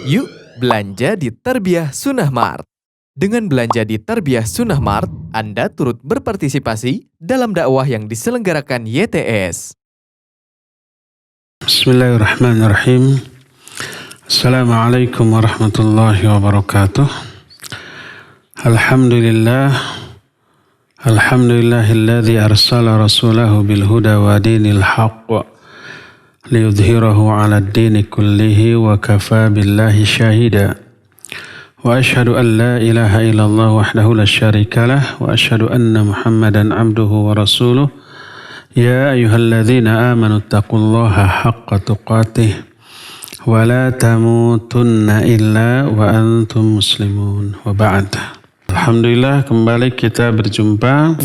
Yuk belanja di Tarbiyah Sunnah Mart. Dengan belanja di Tarbiyah Sunnah Mart, Anda turut berpartisipasi dalam dakwah yang diselenggarakan YTS. Bismillahirrahmanirrahim. Assalamualaikum warahmatullahi wabarakatuh. Alhamdulillahilladzi arsala rasulahu bil huda wa dinil haqq liyudhhirahu 'alad dini kullihi wa kafa billahi syahida. Wa asyhadu an la ilaha illallah wahdahu la syarikalah wa asyhadu anna Muhammadan 'abduhu wa rasuluh. Ya ayyuhalladzina amanu taqullaha haqqa tuqatih wa la tamutunna illa wa antum muslimun. Wa ba'd. Alhamdulillah, kembali kita berjumpa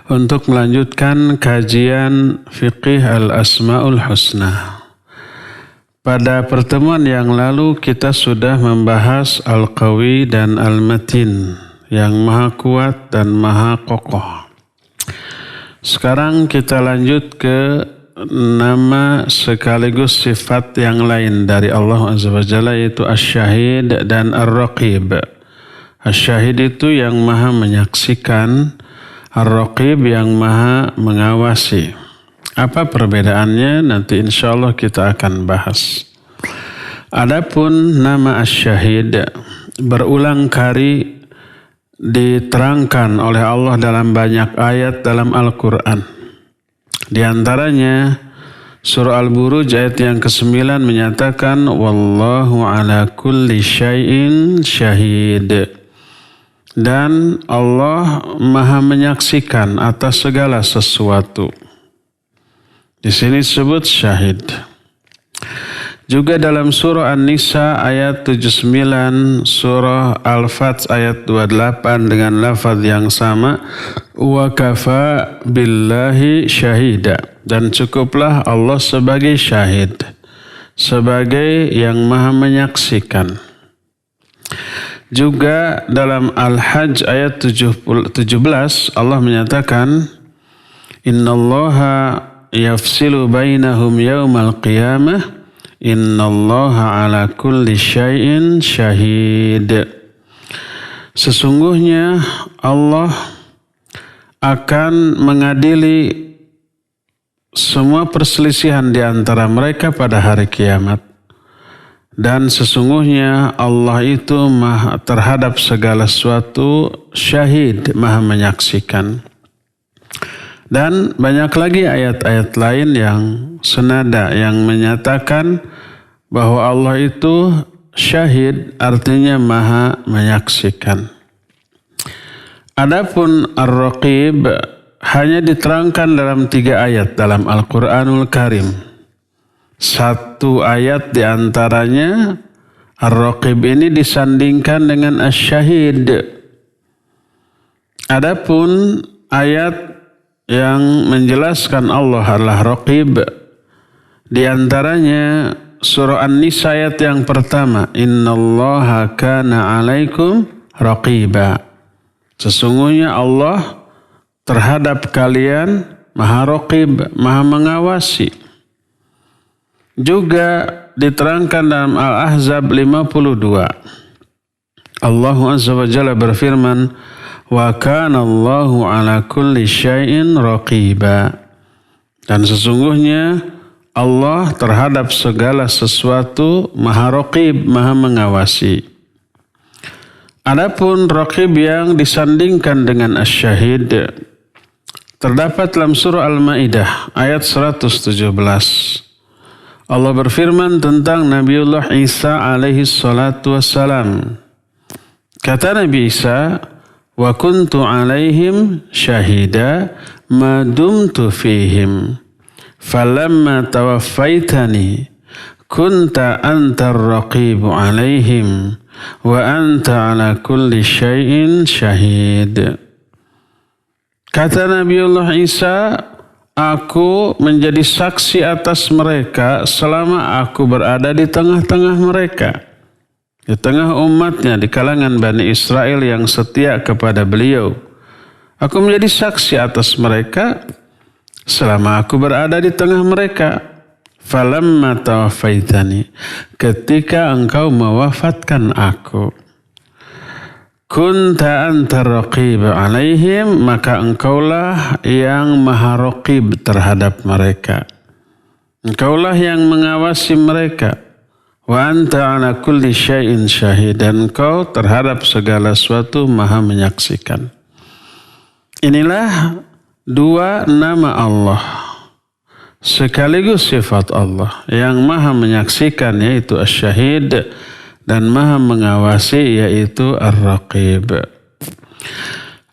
untuk melanjutkan kajian fiqih al-asma'ul husna. Pada pertemuan yang lalu kita sudah membahas al-qawi dan al-matin, yang maha kuat dan maha kokoh. Sekarang kita lanjut ke nama sekaligus sifat yang lain dari Allah Azza wa Jalla, yaitu asy-syahid dan ar-raqib. Asy-syahid itu yang maha menyaksikan, ar-raqib yang maha mengawasi. Apa perbedaannya? Nanti insya Allah kita akan bahas. Adapun nama asy-syahid berulang kali diterangkan oleh Allah dalam banyak ayat dalam Al-Quran. Di antaranya surah Al-Buruj ayat yang ke-9 menyatakan wallahu ala kulli syai'in syahid. Dan Allah maha menyaksikan atas segala sesuatu. Di sini disebut syahid. Juga dalam surah An-Nisa ayat 79, surah Al-Fath ayat 28 dengan lafaz yang sama, wa kafa billahi syahida. Dan cukuplah Allah sebagai syahid, sebagai yang maha menyaksikan. Juga dalam Al-Hajj ayat 17 Allah menyatakan innallaha yafsilu bainahum yaumal qiyamah innallaha ala kulli syai'in syahid. Sesungguhnya Allah akan mengadili semua perselisihan di antara mereka pada hari kiamat. Dan sesungguhnya Allah itu maha terhadap segala sesuatu syahid, maha menyaksikan. Dan banyak lagi ayat-ayat lain yang senada yang menyatakan bahwa Allah itu syahid, artinya maha menyaksikan. Adapun ar-raqib hanya diterangkan dalam 3 ayat dalam Al-Quranul Karim. Satu ayat diantaranya ar-raqib ini disandingkan dengan asy-syahid. Adapun ayat yang menjelaskan Allah adalah raqib, diantaranya surah An-Nisa ayat yang pertama, innallaha kana 'alaikum raqiba. Sesungguhnya Allah terhadap kalian maha raqib, maha mengawasi. Juga diterangkan dalam Al-Ahzab 52. Allah Azza wa Jalla berfirman, wa kana Allahu ala kulli syai'in raqiba. Dan sesungguhnya Allah terhadap segala sesuatu maha raqib, maha mengawasi. Adapun raqib yang disandingkan dengan asy-syahid terdapat dalam surah Al-Maidah ayat 117. Allah berfirman tentang Nabiullah Isa alaihi salatu wassalam. Kata Nabi Isa, wa kuntu alaihim syahida ma dumtu fihim falamma tawaffaitani kunta antar raqibu alaihim wa anta ala kulli syai'in syahid. Kata Nabiullah Isa, aku menjadi saksi atas mereka selama aku berada di tengah-tengah mereka, di tengah umatnya, di kalangan Bani Israel yang setia kepada beliau. Aku menjadi saksi atas mereka selama aku berada di tengah mereka. Falamma tawaffaitani, ketika engkau mewafatkan aku, kunta anta raqib alaihim, maka engkaulah yang maha raqib terhadap mereka. Engkaulah yang mengawasi mereka. Wa anta ala kulli syai'in syahid, dan engkau terhadap segala sesuatu maha menyaksikan. Inilah dua nama Allah sekaligus sifat Allah yang maha menyaksikan, yaitu Asy-Syahid, dan maha mengawasi, yaitu Ar-Raqib.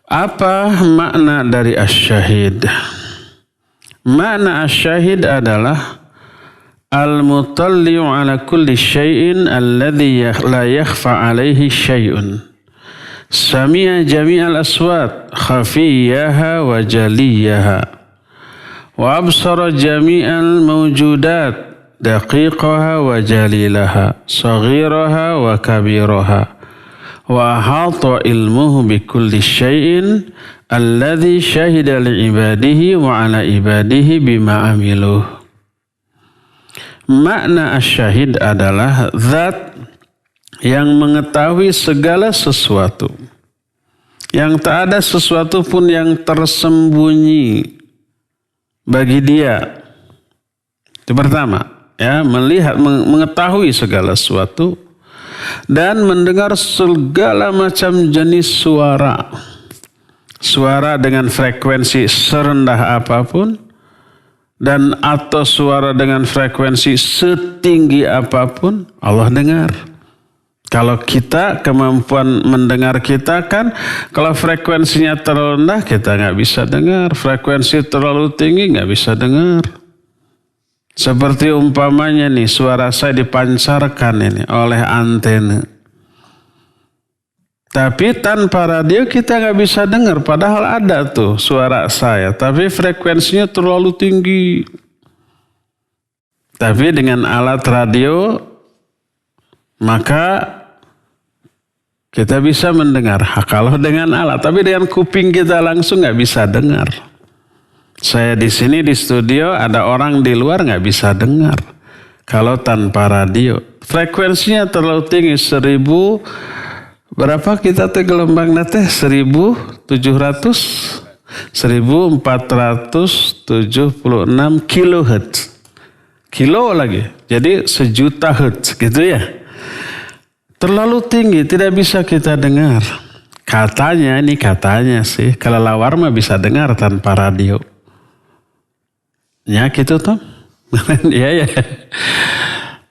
Apa makna dari Asy-Syahid? Makna Asy-Syahid adalah al-mutalli'u ala kulli syai'in alladhi la yakhfa alaihi syai'un. Sami'a jami'al aswat khafiyaha wa jaliyaha. Wa absara jami'al mawjudat daqiqaha wa jalilaha, saghiraha wa kabiraha. Wa ahata ilmuhu bi kulli syai'in alladhi syahida li ibadihi wa ala ibadihi bima amiluh. Makna asy-syahid adalah zat yang mengetahui segala sesuatu, yang tak ada sesuatu pun yang tersembunyi bagi dia. Itu pertama, ya, melihat, mengetahui segala sesuatu dan mendengar segala macam jenis suara. Suara dengan frekuensi serendah apapun dan atau suara dengan frekuensi setinggi apapun, Allah dengar. Kalau kita, kemampuan mendengar kita kan, kalau frekuensinya terlalu rendah kita nggak bisa dengar, frekuensi terlalu tinggi nggak bisa dengar. Seperti umpamanya nih, suara saya dipancarkan ini oleh antena, tapi tanpa radio kita nggak bisa dengar. Padahal ada tuh suara saya, tapi frekuensinya terlalu tinggi. Tapi dengan alat radio maka kita bisa mendengar. Kalau dengan alat, tapi dengan kuping kita langsung nggak bisa dengar. Saya di sini di studio, ada orang di luar nggak bisa dengar. Kalau tanpa radio, frekuensinya terlalu tinggi, 1000 berapa kita teh gelombang nate 1476 kilohertz. Kilo lagi, jadi 1.000.000 hertz gitu ya. Terlalu tinggi, tidak bisa kita dengar. Katanya sih, kelelawar mah bisa dengar tanpa radio. Ya gitu toh. Iya ya.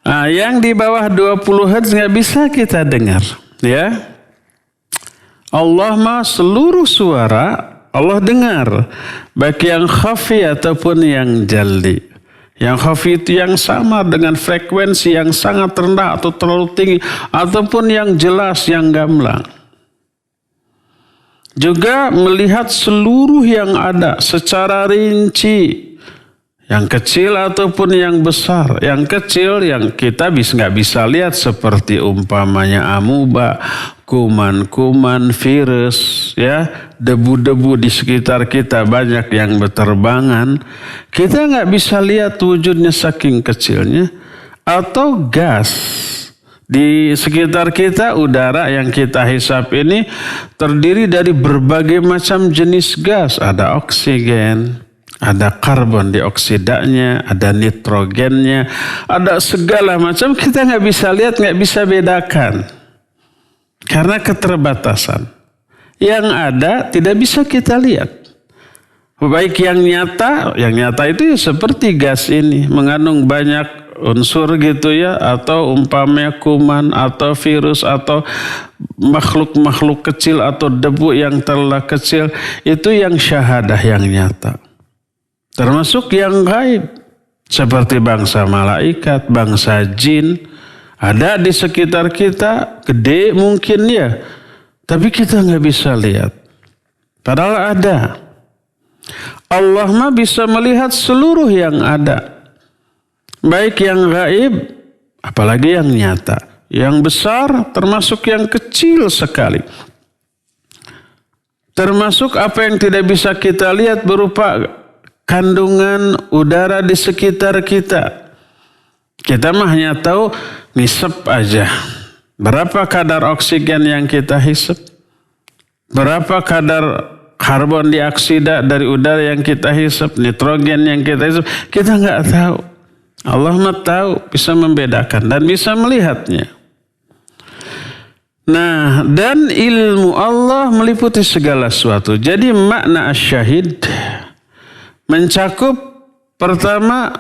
Nah, yang di bawah 20 hertz nggak bisa kita dengar. Ya. Allah mah seluruh suara Allah dengar, baik yang khafi ataupun yang jalli. Yang khafi itu yang sama dengan frekuensi yang sangat rendah atau terlalu tinggi, ataupun yang jelas, yang gamblang. Juga melihat seluruh yang ada secara rinci, yang kecil ataupun yang besar. Yang kecil yang kita nggak bisa lihat, seperti umpamanya amuba, kuman-kuman, virus, ya, debu-debu di sekitar kita banyak yang berterbangan. Kita nggak bisa lihat wujudnya saking kecilnya. Atau gas di sekitar kita, udara yang kita hisap ini terdiri dari berbagai macam jenis gas. Ada oksigen, ada karbon dioksidanya, ada nitrogennya, ada segala macam. Kita nggak bisa lihat, nggak bisa bedakan. Karena keterbatasan. Yang ada tidak bisa kita lihat. Baik yang nyata itu seperti gas ini, mengandung banyak unsur gitu ya, atau umpamanya kuman atau virus atau makhluk-makhluk kecil atau debu yang terlalu kecil, itu yang syahadah, yang nyata. Termasuk yang gaib, seperti bangsa malaikat, bangsa jin, ada di sekitar kita, gede mungkin ya, tapi kita nggak bisa lihat. Padahal ada. Allah mah bisa melihat seluruh yang ada, baik yang gaib, apalagi yang nyata, yang besar, termasuk yang kecil sekali. Termasuk apa yang tidak bisa kita lihat berupa kandungan udara di sekitar kita. Kita mah hanya tahu ngisep aja. Berapa kadar oksigen yang kita hisap? Berapa kadar karbon dioksida dari udara yang kita hisap? Nitrogen yang kita hisap? Kita nggak tahu. Allah mah tahu, bisa membedakan dan bisa melihatnya. Nah, dan ilmu Allah meliputi segala sesuatu. Jadi makna asyahid mencakup pertama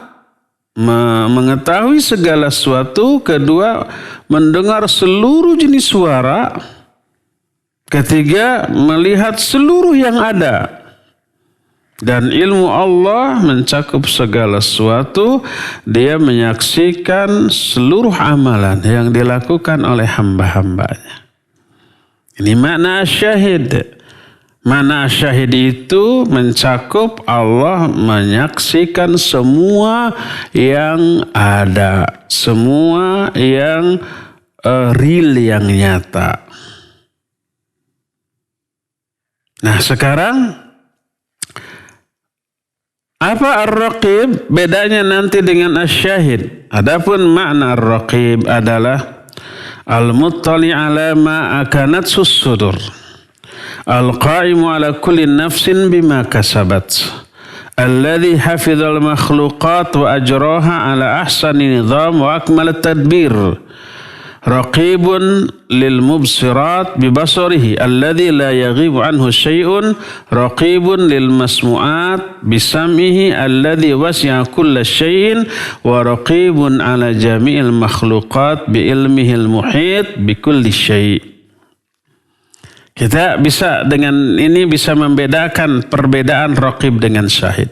mengetahui segala sesuatu, kedua mendengar seluruh jenis suara, ketiga melihat seluruh yang ada. Dan ilmu Allah mencakup segala sesuatu. Dia menyaksikan seluruh amalan yang dilakukan oleh hamba-hambanya. Ini makna syahid. Makna syahid itu mencakup Allah menyaksikan semua yang ada. Semua yang real, yang nyata. Nah sekarang apa ar-raqib? Bedanya nanti dengan asy-syahid. Adapun makna ar-raqib adalah al-muttali ala ma akanat sudur. Al-qa'imu ala kulli nafsin bima kasabat. Alladhi hafidhal makhluqat wa ajraha ala ahsani nizam wa akmal tadbir. Raqibun lil mubsirat bibasarihi alladhi la yaghibu anhu syai'un. Raqibun lil masmu'at bisam'ihi alladhi wasi'a kulla syai'in. Wa raqibun ala jami'il makhluqat bi ilmihil muhit bi kulli syai'. Kita bisa dengan ini bisa membedakan perbedaan raqib dengan syahid.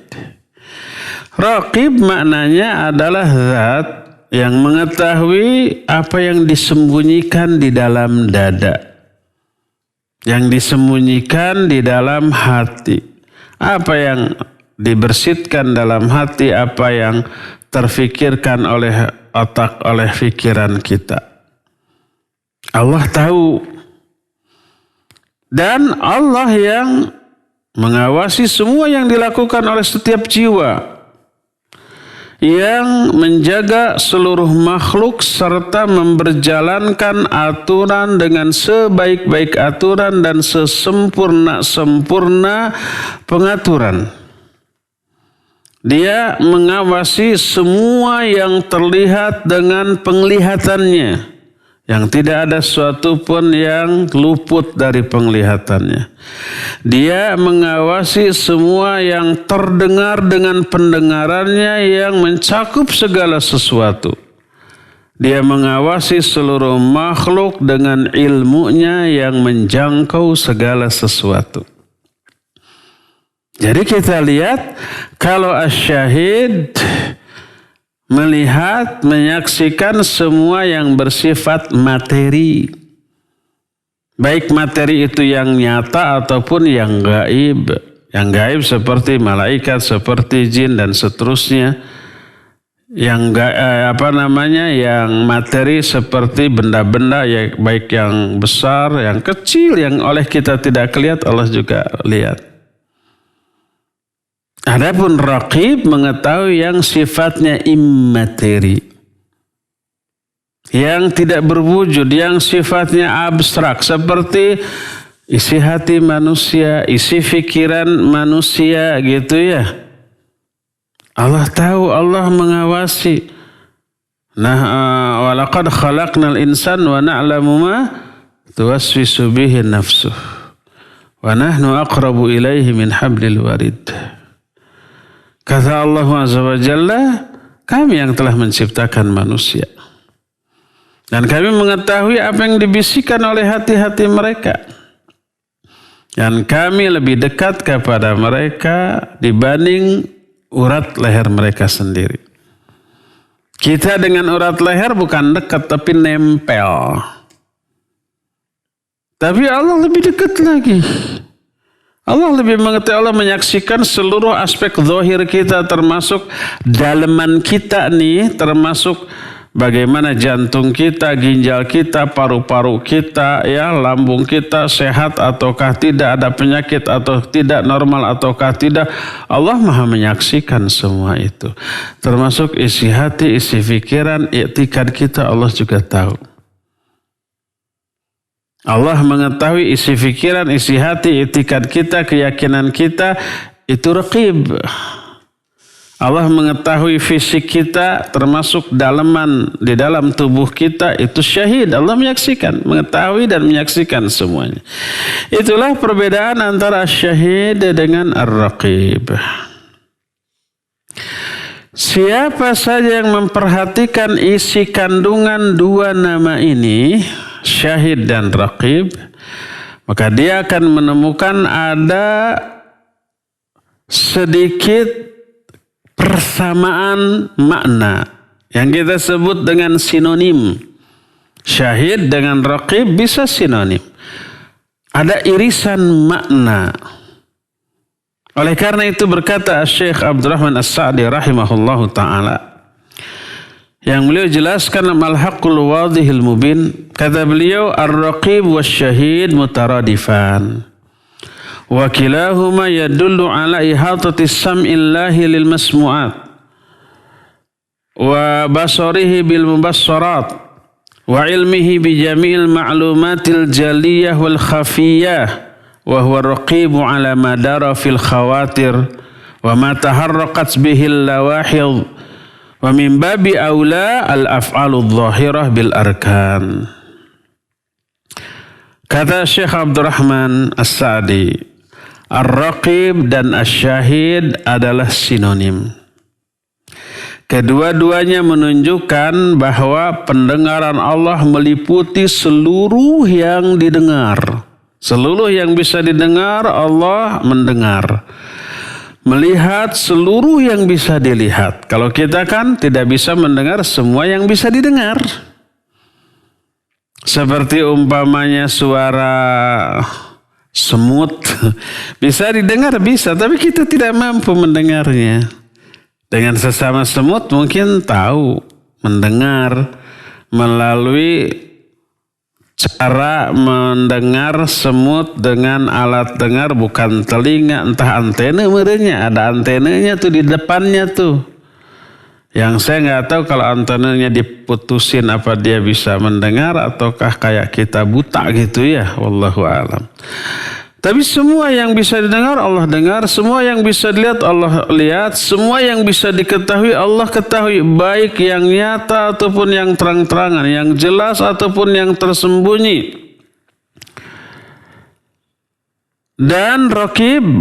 Raqib maknanya adalah zat yang mengetahui apa yang disembunyikan di dalam dada, yang disembunyikan di dalam hati, apa yang dibersihkan dalam hati, apa yang terfikirkan oleh otak, oleh pikiran kita. Allah tahu. Dan Allah yang mengawasi semua yang dilakukan oleh setiap jiwa, yang menjaga seluruh makhluk serta memperjalankan aturan dengan sebaik-baik aturan dan sesempurna-sempurna pengaturan. Dia mengawasi semua yang terlihat dengan penglihatannya, yang tidak ada sesuatu pun yang luput dari penglihatannya. Dia mengawasi semua yang terdengar dengan pendengarannya yang mencakup segala sesuatu. Dia mengawasi seluruh makhluk dengan ilmunya yang menjangkau segala sesuatu. Jadi kita lihat kalau asy-syahid melihat, menyaksikan semua yang bersifat materi. Baik materi itu yang nyata ataupun yang gaib. Yang gaib seperti malaikat, seperti jin dan seterusnya. Yang yang materi seperti benda-benda yang baik yang besar, yang kecil, yang oleh kita tidak kelihatan, Allah juga lihat. Adapun raqib mengetahui yang sifatnya immateri, yang tidak berwujud, yang sifatnya abstrak, seperti isi hati manusia, isi pikiran manusia gitu ya. Allah tahu, Allah mengawasi. Nah, walaqad khalaqnal insana wa na'lamu ma tuwaswisu bihi nafsuh. Wa nahnu aqrabu ilaihi min hablil warid. Kata Allah Azza wa Jalla, kami yang telah menciptakan manusia. Dan kami mengetahui apa yang dibisikkan oleh hati-hati mereka. Dan kami lebih dekat kepada mereka dibanding urat leher mereka sendiri. Kita dengan urat leher bukan dekat tapi nempel. Tapi Allah lebih dekat lagi. Allah lebih mengetahui, Allah menyaksikan seluruh aspek zahir kita, termasuk daleman kita nih, termasuk bagaimana jantung kita, ginjal kita, paru-paru kita, ya, lambung kita sehat ataukah tidak, ada penyakit atau tidak, normal ataukah tidak. Allah Maha menyaksikan semua itu. Termasuk isi hati, isi pikiran, i'tikad kita Allah juga tahu. Allah mengetahui isi pikiran, isi hati, i'tikad kita, keyakinan kita, itu raqib. Allah mengetahui fisik kita termasuk dalaman di dalam tubuh kita, itu syahid. Allah menyaksikan, mengetahui dan menyaksikan semuanya. Itulah perbedaan antara syahid dengan ar-raqib. Siapa saja yang memperhatikan isi kandungan dua nama ini, syahid dan raqib, maka dia akan menemukan ada sedikit persamaan makna yang kita sebut dengan sinonim. Syahid dengan raqib bisa sinonim. Ada irisan makna. Oleh karena itu berkata Syekh Abdurrahman As-Sa'di rahimahullahu ta'ala, yang beliau jelaskan al-haqqul wadihil mubin, kata beliau ar-raqib wasyahid mutaradifan. Wa kilahuma yadullu ala ihatati sam'illahi lil masmu'at wa basarihi bil mubassarat wa ilmihi bi jami'il ma'lumatil jaliyah wal khafiyah wa huwa raqibu ala madara fil khawatir wa ma taharraqat bihil lawahid wa min babi aula al af'aludh dhahirah bil arkan. Kata Syekh Abdurrahman As-Sa'di, ar-raqib dan asyahid adalah sinonim. Kedua-duanya menunjukkan bahwa pendengaran Allah meliputi seluruh yang didengar. Seluruh yang bisa didengar Allah mendengar. Melihat seluruh yang bisa dilihat. Kalau kita kan tidak bisa mendengar semua yang bisa didengar. Seperti umpamanya suara semut bisa didengar, bisa, tapi kita tidak mampu mendengarnya. Dengan sesama semut mungkin tahu, mendengar melalui cara mendengar semut dengan alat dengar, bukan telinga, entah antena merenya, ada antenanya tuh di depannya tuh. Yang saya nggak tahu kalau antenanya diputusin apa dia bisa mendengar ataukah kayak kita buta gitu ya, wallahu alam. Tapi semua yang bisa didengar Allah dengar, semua yang bisa dilihat Allah lihat, semua yang bisa diketahui Allah ketahui, baik yang nyata ataupun yang terang-terangan, yang jelas ataupun yang tersembunyi. Dan raqib,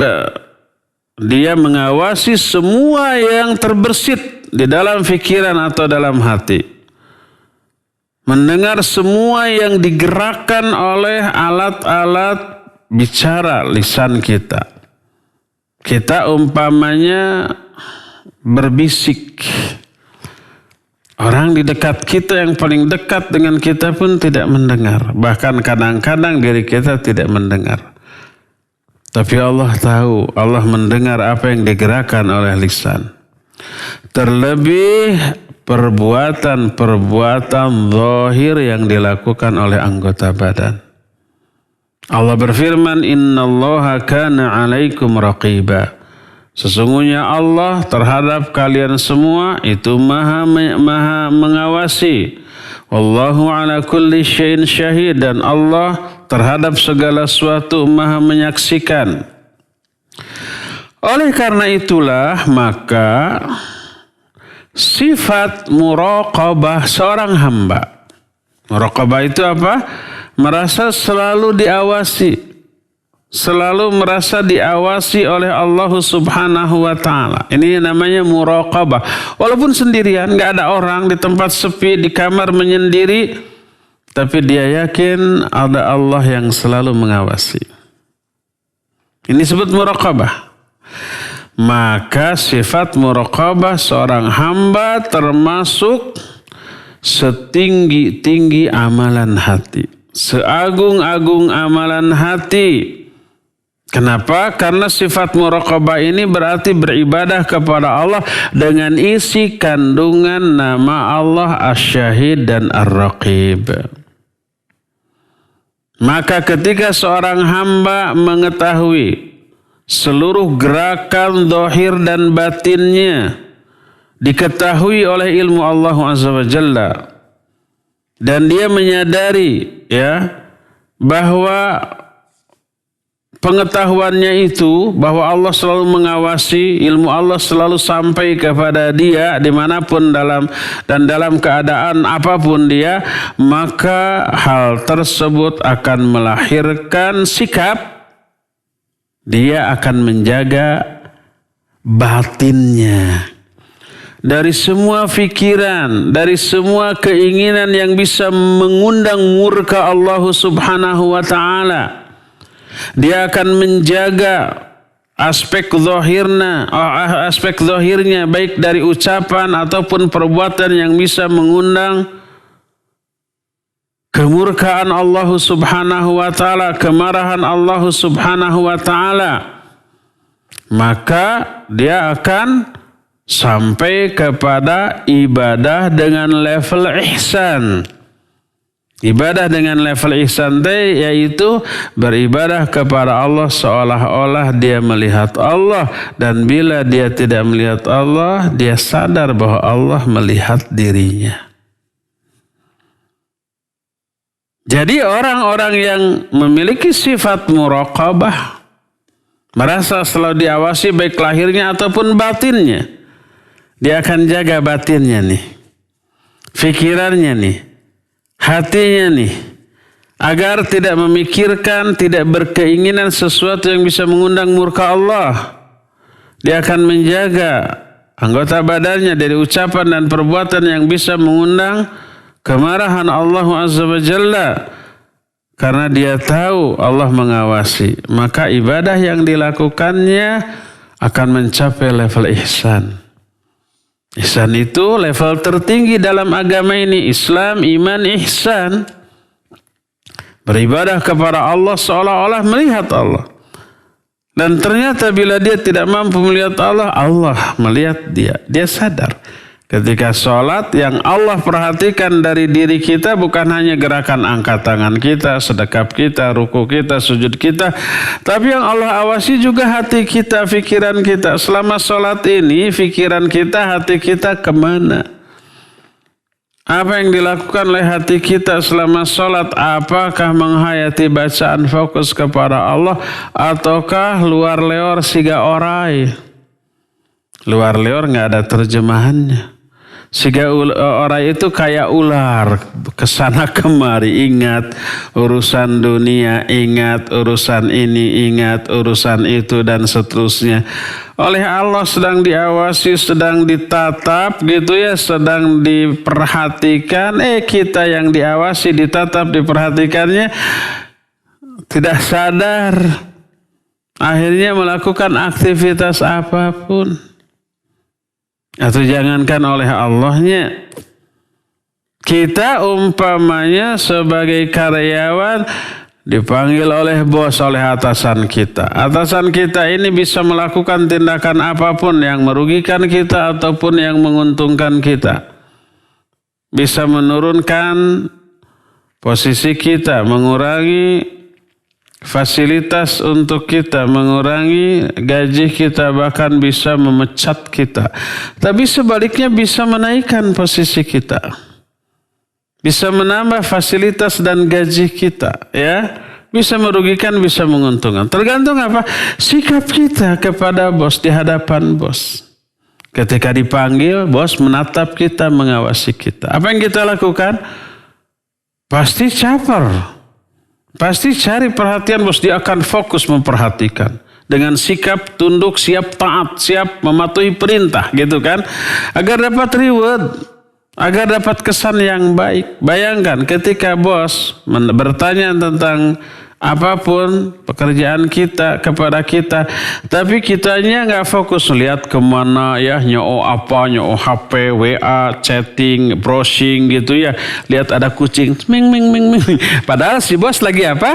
dia mengawasi semua yang terbersit di dalam fikiran atau dalam hati. Mendengar semua yang digerakkan oleh alat-alat bicara lisan kita. Kita umpamanya berbisik. Orang di dekat kita yang paling dekat dengan kita pun tidak mendengar. Bahkan kadang-kadang diri kita tidak mendengar. Tapi Allah tahu, Allah mendengar apa yang digerakkan oleh lisan. Terlebih perbuatan-perbuatan zahir yang dilakukan oleh anggota badan. Allah berfirman, innallaha kana 'alaikum raqiba. Sesungguhnya Allah terhadap kalian semua itu maha mengawasi. Wallahu ala kulli syai'in syahid, dan Allah terhadap segala sesuatu maha menyaksikan. Oleh karena itulah maka sifat muraqabah seorang hamba. Muraqabah itu apa? Merasa selalu diawasi. Selalu merasa diawasi oleh Allah Subhanahu wa ta'ala. Ini namanya muraqabah. Walaupun sendirian, gak ada orang, di tempat sepi, di kamar menyendiri, tapi dia yakin ada Allah yang selalu mengawasi. Ini disebut muraqabah. Maka sifat muraqabah seorang hamba termasuk setinggi-tinggi amalan hati, seagung-agung amalan hati. Kenapa? Karena sifat muraqabah ini berarti beribadah kepada Allah dengan isi kandungan nama Allah Asy-Syahid dan Ar-Raqib. Maka ketika seorang hamba mengetahui seluruh gerakan zahir dan batinnya diketahui oleh ilmu Allah Azza wa Jalla, dan dia menyadari bahwa pengetahuannya itu, bahwa Allah selalu mengawasi, ilmu Allah selalu sampai kepada dia dimanapun dalam keadaan apapun dia, maka hal tersebut akan melahirkan sikap dia akan menjaga batinnya dari semua pikiran, dari semua keinginan yang bisa mengundang murka Allah Subhanahu wa Ta'ala. Dia akan menjaga aspek zahirnya baik dari ucapan ataupun perbuatan yang bisa mengundang kemurkaan Allah Subhanahu wa Ta'ala, kemarahan Allah Subhanahu wa Ta'ala. Maka dia akan sampai kepada ibadah dengan level ihsan. Ibadah dengan level ihsan yaitu beribadah kepada Allah seolah-olah dia melihat Allah, dan bila dia tidak melihat Allah, dia sadar bahwa Allah melihat dirinya. Jadi orang-orang yang memiliki sifat muraqabah merasa selalu diawasi baik lahirnya ataupun batinnya. Dia akan jaga batinnya nih, fikirannya nih, hatinya nih, agar tidak memikirkan, tidak berkeinginan sesuatu yang bisa mengundang murka Allah. Dia akan menjaga anggota badannya dari ucapan dan perbuatan yang bisa mengundang kemarahan Allah Azza wa Jalla. Karena dia tahu Allah mengawasi, maka ibadah yang dilakukannya akan mencapai level ihsan. Ihsan itu level tertinggi dalam agama ini. Islam, iman, ihsan. Beribadah kepada Allah seolah-olah melihat Allah. Dan ternyata bila dia tidak mampu melihat Allah, Allah melihat dia. Dia sadar. Ketika sholat, yang Allah perhatikan dari diri kita bukan hanya gerakan angkat tangan kita, sedekap kita, ruku kita, sujud kita, tapi yang Allah awasi juga hati kita, fikiran kita. Selama sholat ini, fikiran kita, hati kita kemana? Apa yang dilakukan oleh hati kita selama sholat? Apakah menghayati bacaan fokus kepada Allah, ataukah luar leor siga orai? Luar leor nggak ada terjemahannya. Siga orai itu kayak ular, kesana kemari, ingat urusan dunia, ingat urusan ini, ingat urusan itu, dan seterusnya. Oleh Allah sedang diawasi, sedang ditatap gitu ya, sedang diperhatikan. Kita yang diawasi, ditatap, diperhatikannya tidak sadar. Akhirnya melakukan aktivitas apapun. Atau jangankan oleh Allahnya, kita umpamanya sebagai karyawan dipanggil oleh bos, oleh atasan kita. Atasan kita ini bisa melakukan tindakan apapun yang merugikan kita ataupun yang menguntungkan kita. Bisa menurunkan posisi kita, mengurangi fasilitas untuk kita, mengurangi gaji kita, bahkan bisa memecat kita. Tapi sebaliknya bisa menaikkan posisi kita, bisa menambah fasilitas dan gaji kita, ya. Bisa merugikan, bisa menguntungkan. Tergantung apa? Sikap kita kepada bos, di hadapan bos. Ketika dipanggil, bos menatap kita, mengawasi kita. Apa yang kita lakukan? Pasti caper. Pasti cari perhatian bos, dia akan fokus memperhatikan. Dengan sikap tunduk, siap taat, siap mematuhi perintah gitu kan. Agar dapat reward, agar dapat kesan yang baik. Bayangkan ketika bos bertanya tentang apapun pekerjaan kita kepada kita, tapi kitanya nggak fokus lihat kemana ya, nyoo apa, nyoo HP, WA, chatting, browsing gitu ya, lihat ada kucing, ming. Padahal si bos lagi apa?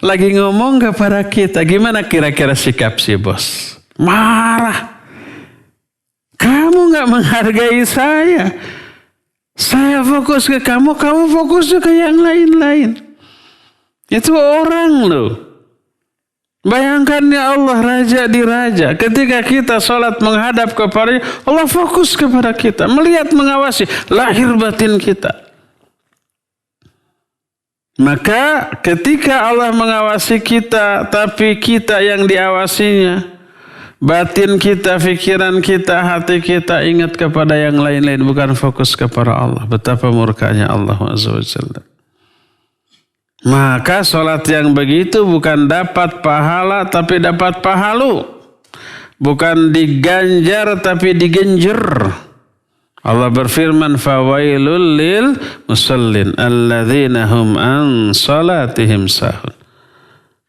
lagi ngomong kepada kita. Gimana kira-kira sikap si bos? Marah. Kamu gak menghargai saya. Saya fokus ke kamu, kamu fokus ke yang lain-lain. Itu orang loh. Bayangkan ya Allah, raja di raja. Ketika kita sholat menghadap kepadanya, Allah fokus kepada kita. Melihat, mengawasi lahir batin kita. Maka ketika Allah mengawasi kita, tapi kita yang diawasinya, batin kita, pikiran kita, hati kita ingat kepada yang lain-lain, bukan fokus kepada Allah. Betapa murkanya Allah Azza wa Jalla. Maka sholat yang begitu bukan dapat pahala tapi dapat pahalu. Bukan diganjar tapi digenjer. Allah berfirman, fawailul lil musallin alladzina hum an salatihim sahun.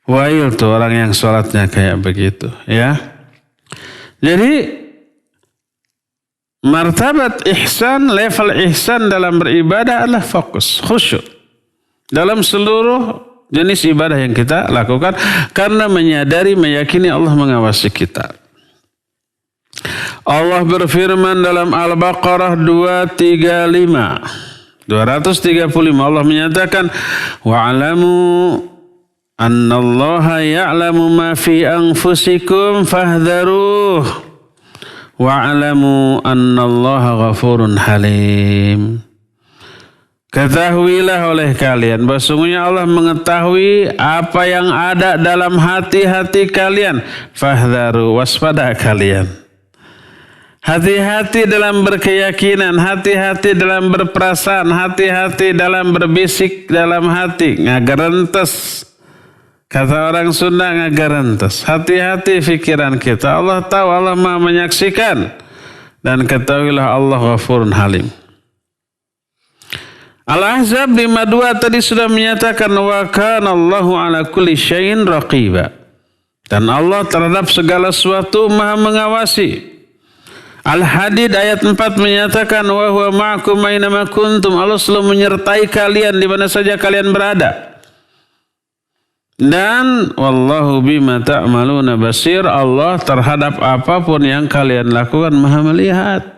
Wail tuh orang yang sholatnya kayak begitu, ya. Jadi martabat ihsan, level ihsan dalam beribadah adalah fokus, khusyuk dalam seluruh jenis ibadah yang kita lakukan karena menyadari, meyakini Allah mengawasi kita. Allah berfirman dalam Al-Baqarah 235 Allah menyatakan, wa'alamu annallaha ya'lamu ma fi anfusikum fahdharuh wa'alamu annallaha ghafurun halim. Ketahuilah oleh kalian bahwa sungguhnya Allah mengetahui apa yang ada dalam hati-hati kalian. Fahdharu, waspada kalian. Hati-hati dalam berkeyakinan, hati-hati dalam berperasaan, hati-hati dalam berbisik dalam hati. Ngagarentes. Kata orang Sunda, ngagarentes. Hati-hati pikiran kita. Allah tahu, Allah Maha menyaksikan. Dan ketahuilah Allah Ghafurun Halim. Al-Ahzab 52 tadi sudah menyatakan wa kana Allahu ala kulli syai'in raqiba. Dan Allah terhadap segala sesuatu Maha mengawasi. Al-Hadid ayat 4 menyatakan wa huwa ma'akum aina ma kuntum. Allah selalu menyertai kalian di mana saja kalian berada. Dan wallahu bima ta'maluna basir. Allah terhadap apapun yang kalian lakukan Maha melihat.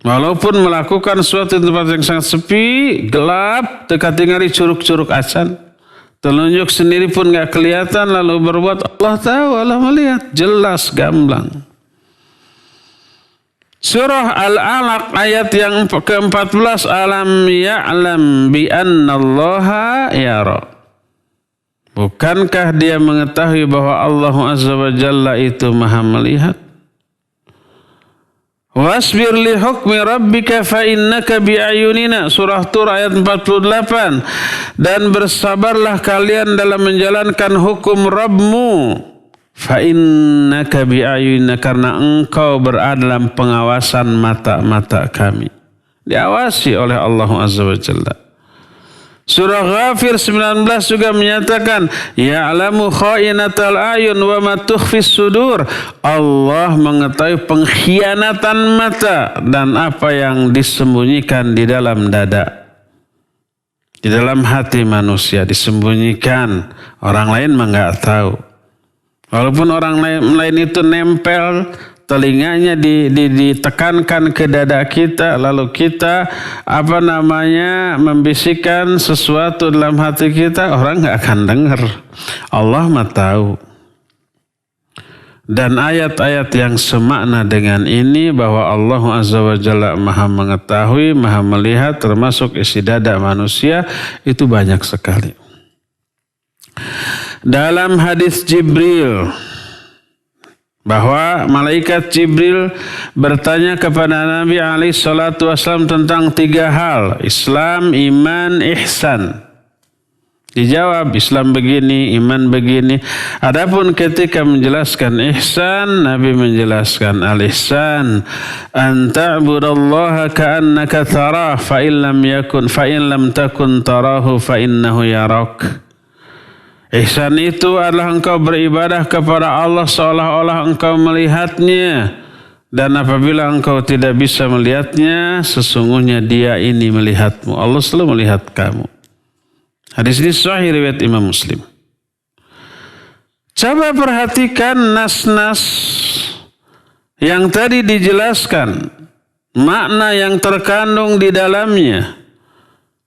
Walaupun melakukan suatu tempat yang sangat sepi, gelap, dekat tinggali curug-curug acan, telunjuk sendiri pun gak kelihatan, lalu berbuat, Allah tahu, Allah melihat, jelas, gamblang. Surah Al-Alaq ayat yang ke-14, alam ya'lam bi annallaha yara. Bukankah dia mengetahui bahwa Allah Azza wa Jalla itu Maha melihat? Wasbir li hukmi rabbika fa innaka bi'ayunina. Surah Tur ayat 48. Dan bersabarlah kalian dalam menjalankan hukum Rabbmu. Fa innaka bi'ayunina, karena engkau berada dalam pengawasan mata-mata kami. Diawasi oleh Allah Azza wa Jalla. Surah Ghafir 19 juga menyatakan ya'lamu kha'inatal ayun wa ma tukhfis sudur. Allah mengetahui pengkhianatan mata dan apa yang disembunyikan di dalam dada. Di dalam hati manusia disembunyikan. Orang lain mah enggak tahu. Walaupun orang lain itu nempel telinganya ditekankan ke dada kita, lalu kita membisikkan sesuatu dalam hati kita, orang nggak akan dengar. Allah mah tahu. Dan ayat-ayat yang semakna dengan ini bahwa Allah Azza wa Jalla Maha mengetahui, Maha melihat, termasuk isi dada manusia, itu banyak sekali. Dalam hadis Jibril, bahwa malaikat Jibril bertanya kepada Nabi SAW tentang 3 hal. Islam, iman, ihsan. Dijawab Islam begini, iman begini. Adapun ketika menjelaskan ihsan, Nabi menjelaskan al-ihsan an ta'budallaha ka'annaka tarah fa in lam takun tarahu fa innahu yarak. Ihsan itu adalah engkau beribadah kepada Allah seolah-olah engkau melihatnya. Dan apabila engkau tidak bisa melihatnya, sesungguhnya dia ini melihatmu. Allah selalu melihat kamu. Hadis ini sahih riwayat Imam Muslim. Coba perhatikan nas-nas yang tadi dijelaskan, makna yang terkandung di dalamnya.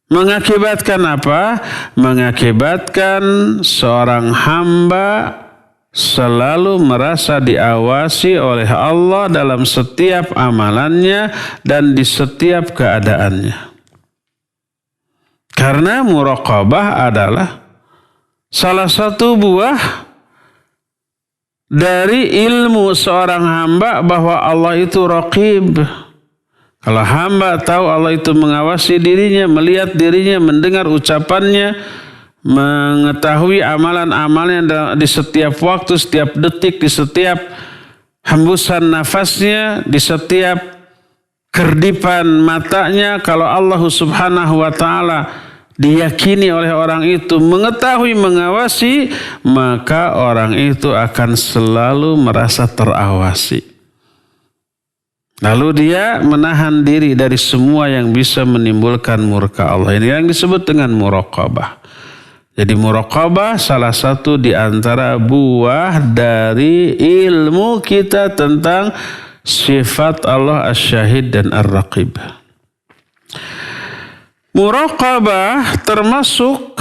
Mengakibatkan apa? Mengakibatkan seorang hamba selalu merasa diawasi oleh Allah dalam setiap amalannya dan di setiap keadaannya. Karena muraqabah adalah salah satu buah dari ilmu seorang hamba bahwa Allah itu raqib. Kalau hamba tahu Allah itu mengawasi dirinya, melihat dirinya, mendengar ucapannya, mengetahui amalan-amalannya di setiap waktu, setiap detik, di setiap hembusan nafasnya, di setiap kerdipan matanya. Kalau Allah Subhanahu wa ta'ala diyakini oleh orang itu, mengetahui, mengawasi, maka orang itu akan selalu merasa terawasi. Lalu dia menahan diri dari semua yang bisa menimbulkan murka Allah. Ini yang disebut dengan muraqabah. Jadi muraqabah salah satu di antara buah dari ilmu kita tentang sifat Allah Asy-Syahid dan Ar-Raqib. Muraqabah termasuk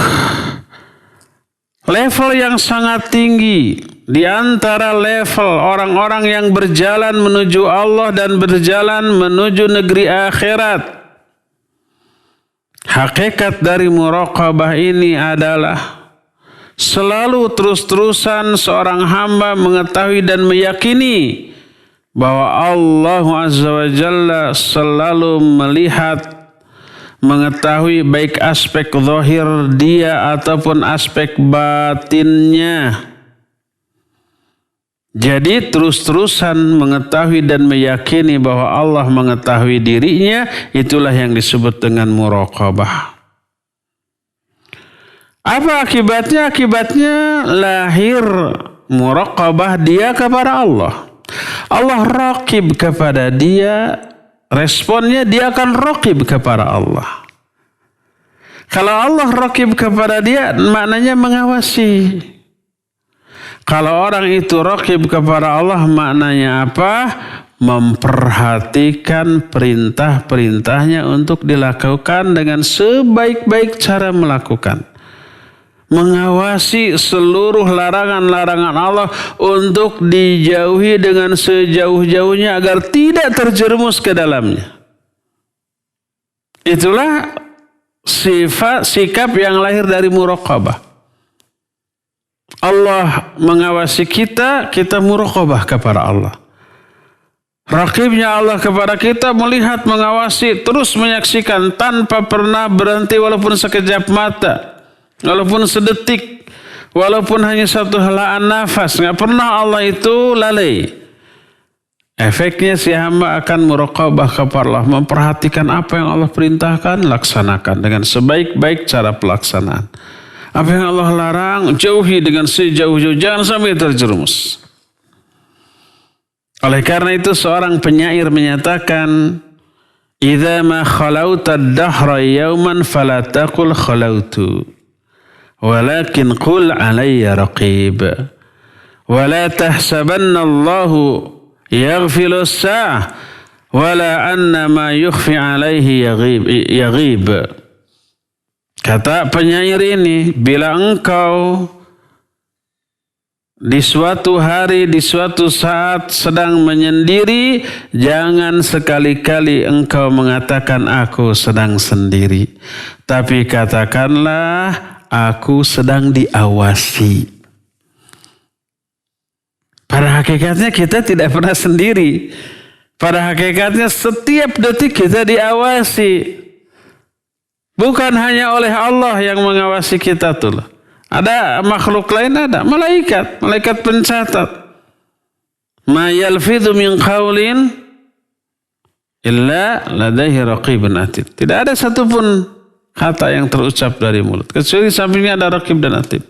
level yang sangat tinggi di antara level orang-orang yang berjalan menuju Allah dan berjalan menuju negeri akhirat. Hakikat dari muraqabah ini adalah selalu terus-terusan seorang hamba mengetahui dan meyakini bahwa Allah Azza wa Jalla selalu melihat, mengetahui baik aspek zahir dia ataupun aspek batinnya. Jadi terus-terusan mengetahui dan meyakini bahwa Allah mengetahui dirinya, itulah yang disebut dengan muraqabah. Apa akibatnya? Akibatnya lahir muraqabah dia kepada Allah. Allah raqib kepada dia, responnya dia akan raqib kepada Allah. Kalau Allah raqib kepada dia, maknanya mengawasi. Kalau orang itu raqib kepada Allah, maknanya apa? Memperhatikan perintah-perintahnya untuk dilakukan dengan sebaik-baik cara melakukan. Mengawasi seluruh larangan-larangan Allah untuk dijauhi dengan sejauh-jauhnya agar tidak terjerumus ke dalamnya. Itulah sifat sikap yang lahir dari muraqabah. Allah mengawasi kita, kita muraqabah kepada Allah. Raqibnya Allah kepada kita, melihat, mengawasi, terus menyaksikan tanpa pernah berhenti walaupun sekejap mata, walaupun sedetik, walaupun hanya satu helaan nafas. Nggak pernah Allah itu lalai. Efeknya si hamba akan muraqabah kepada Allah, memperhatikan apa yang Allah perintahkan, laksanakan dengan sebaik-baik cara pelaksanaan. Apa yang Allah larang, jauhi dengan sejauh-jauh, jangan sampai terjerumus. Oleh karena itu seorang penyair menyatakan, "Idza ma khalauta ad-dahra yawman fala taqul khalautu, walakin qul alayya raqib. Wa la tahsabanna Allahu yaghfilu as-sa'ah, wala anna ma yukhfi alayhi yaghib." Kata penyair ini, bila engkau di suatu hari, di suatu saat sedang menyendiri, jangan sekali-kali engkau mengatakan aku sedang sendiri. Tapi katakanlah aku sedang diawasi. Pada hakikatnya kita tidak pernah sendiri. Pada hakikatnya setiap detik kita diawasi. Bukan hanya oleh Allah yang mengawasi kita tuh. Ada makhluk lain, ada malaikat, malaikat pencatat. Ma yalfidhu min qaulin illa ladaihi raqibun atid. Tidak ada satupun kata yang terucap dari mulut kecuali sampingnya ada raqib dan atid.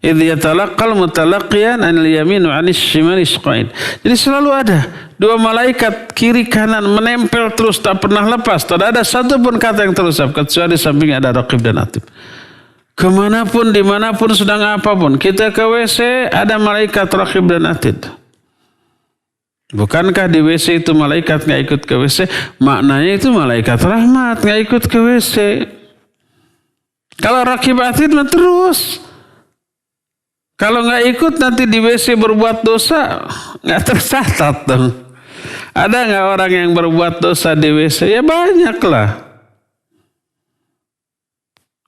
Idh yatalaqqal mutalaqiyan 'anil yamin wa 'anil shimali qa'id. Jadi selalu ada dua malaikat kiri kanan menempel terus, tak pernah lepas. Tidak ada satu pun kata yang terucap kecuali sampingnya ada raqib dan atid. Kemanapun, dimanapun, sedang apapun. Kita ke WC, ada malaikat raqib dan atid. Bukankah di WC itu malaikat nggak ikut ke WC? Maknanya itu malaikat rahmat nggak ikut ke WC. Kalau raqib atid mah terus. Kalau nggak ikut nanti di WC berbuat dosa nggak tercatat dong. Ada nggak orang yang berbuat dosa di WC? Ya banyak lah.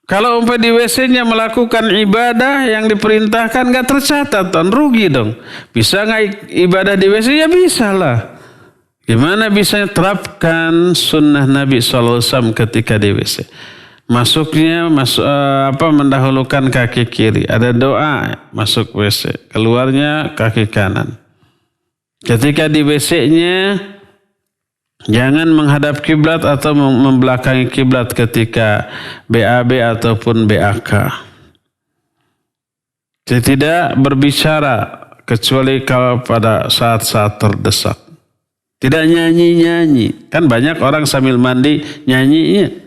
Kalau umpamanya di WC-nya melakukan ibadah yang diperintahkan nggak tercatat, rugi dong. Bisa nggak ibadah di WC? Ya bisa lah. Gimana bisa terapkan sunnah Nabi SAW ketika di WC? Masuknya mendahulukan kaki kiri. Ada doa masuk WC. Keluarnya kaki kanan. Ketika di WC-nya jangan menghadap kiblat atau membelakangi kiblat ketika BAB ataupun BAK. Tidak berbicara kecuali kalau pada saat-saat terdesak. Tidak nyanyi-nyanyi. Kan banyak orang sambil mandi nyanyinya.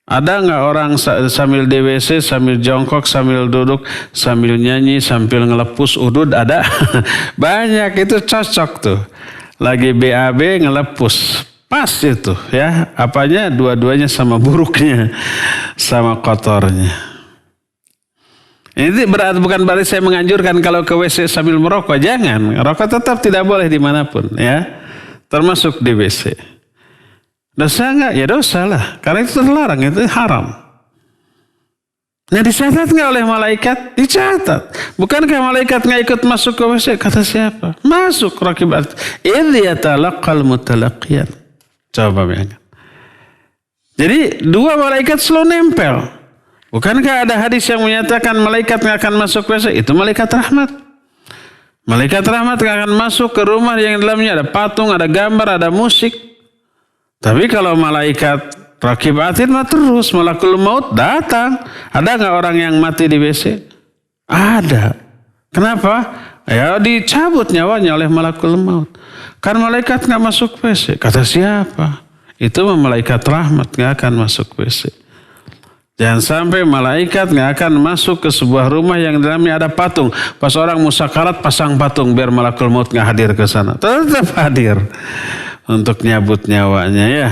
Ada nggak orang sambil di WC, sambil jongkok, sambil duduk, sambil nyanyi, sambil ngelepus udud? Ada. Banyak, itu cocok tuh. Lagi BAB ngelepus, pas itu ya. Apanya? Dua-duanya sama buruknya, sama kotornya. Ini bukan berarti saya menganjurkan kalau ke WC sambil merokok. Jangan, rokok tetap tidak boleh dimanapun ya. Termasuk di WC. Dosa enggak? Ya dosa lah. Karena itu terlarang, itu haram. Nah dicatat nggak oleh malaikat? Dicatat. Bukankah malaikat nggak ikut masuk ke WC? Kata siapa? Masuk rakibat. Idh yatalaqal mutalaqiyan. Coba bayangkan. Jadi dua malaikat selalu nempel. Bukankah ada hadis yang menyatakan malaikat nggak akan masuk WC? Itu malaikat rahmat. Malaikat rahmat nggak akan masuk ke rumah yang dalamnya ada patung, ada gambar, ada musik. Tapi kalau malaikat raqib atid mah terus, malakul maut datang. Ada nggak orang yang mati di WC? Ada. Kenapa? Ya dicabut nyawanya oleh malakul maut. Kan malaikat nggak masuk WC. Kata siapa? Itu malaikat rahmat nggak akan masuk WC. Jangan sampai malaikat nggak akan masuk ke sebuah rumah yang dalamnya ada patung. Pas orang musakarat pasang patung biar malakul maut nggak hadir ke sana. Tetap hadir untuk nyabut nyawanya ya.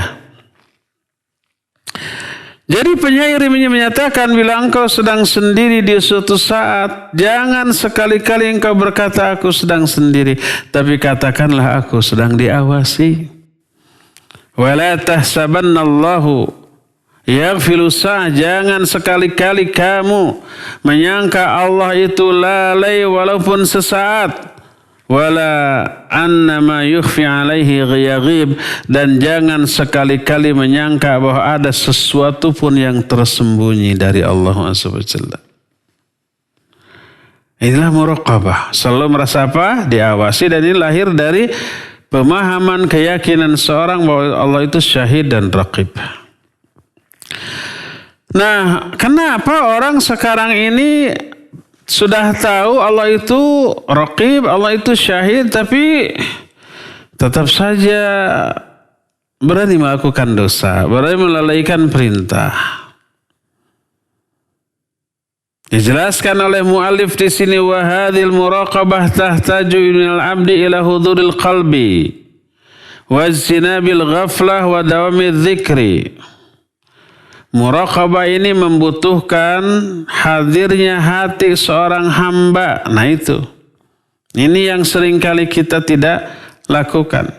Jadi penyair ini menyatakan bila engkau sedang sendiri di suatu saat, jangan sekali-kali engkau berkata aku sedang sendiri, tapi katakanlah aku sedang diawasi. Wala tahsabannallahu yaghfilu sa'ah, jangan sekali-kali kamu menyangka Allah itu lalai walaupun sesaat. Wala annama yukhfi alaihi ghayaghib, dan jangan sekali-kali menyangka bahwa ada sesuatu pun yang tersembunyi dari Allah SWT. Inilah muraqabah. Selalu merasa apa? Diawasi, dan ini lahir dari pemahaman keyakinan seorang bahwa Allah itu syahid dan raqib. Nah, kenapa orang sekarang ini sudah tahu Allah itu raqib, Allah itu syahid, tapi tetap saja berani melakukan dosa, berani melalaikan perintah? Dijelaskan oleh muallif di sini, wa hadhil muraqabah tahtaju minal abdi ila huduril qalbi wa ijtinabil ghaflah wa dawamidz dzikri. Muraqabah ini membutuhkan hadirnya hati seorang hamba. Nah itu. Ini yang seringkali kita tidak lakukan.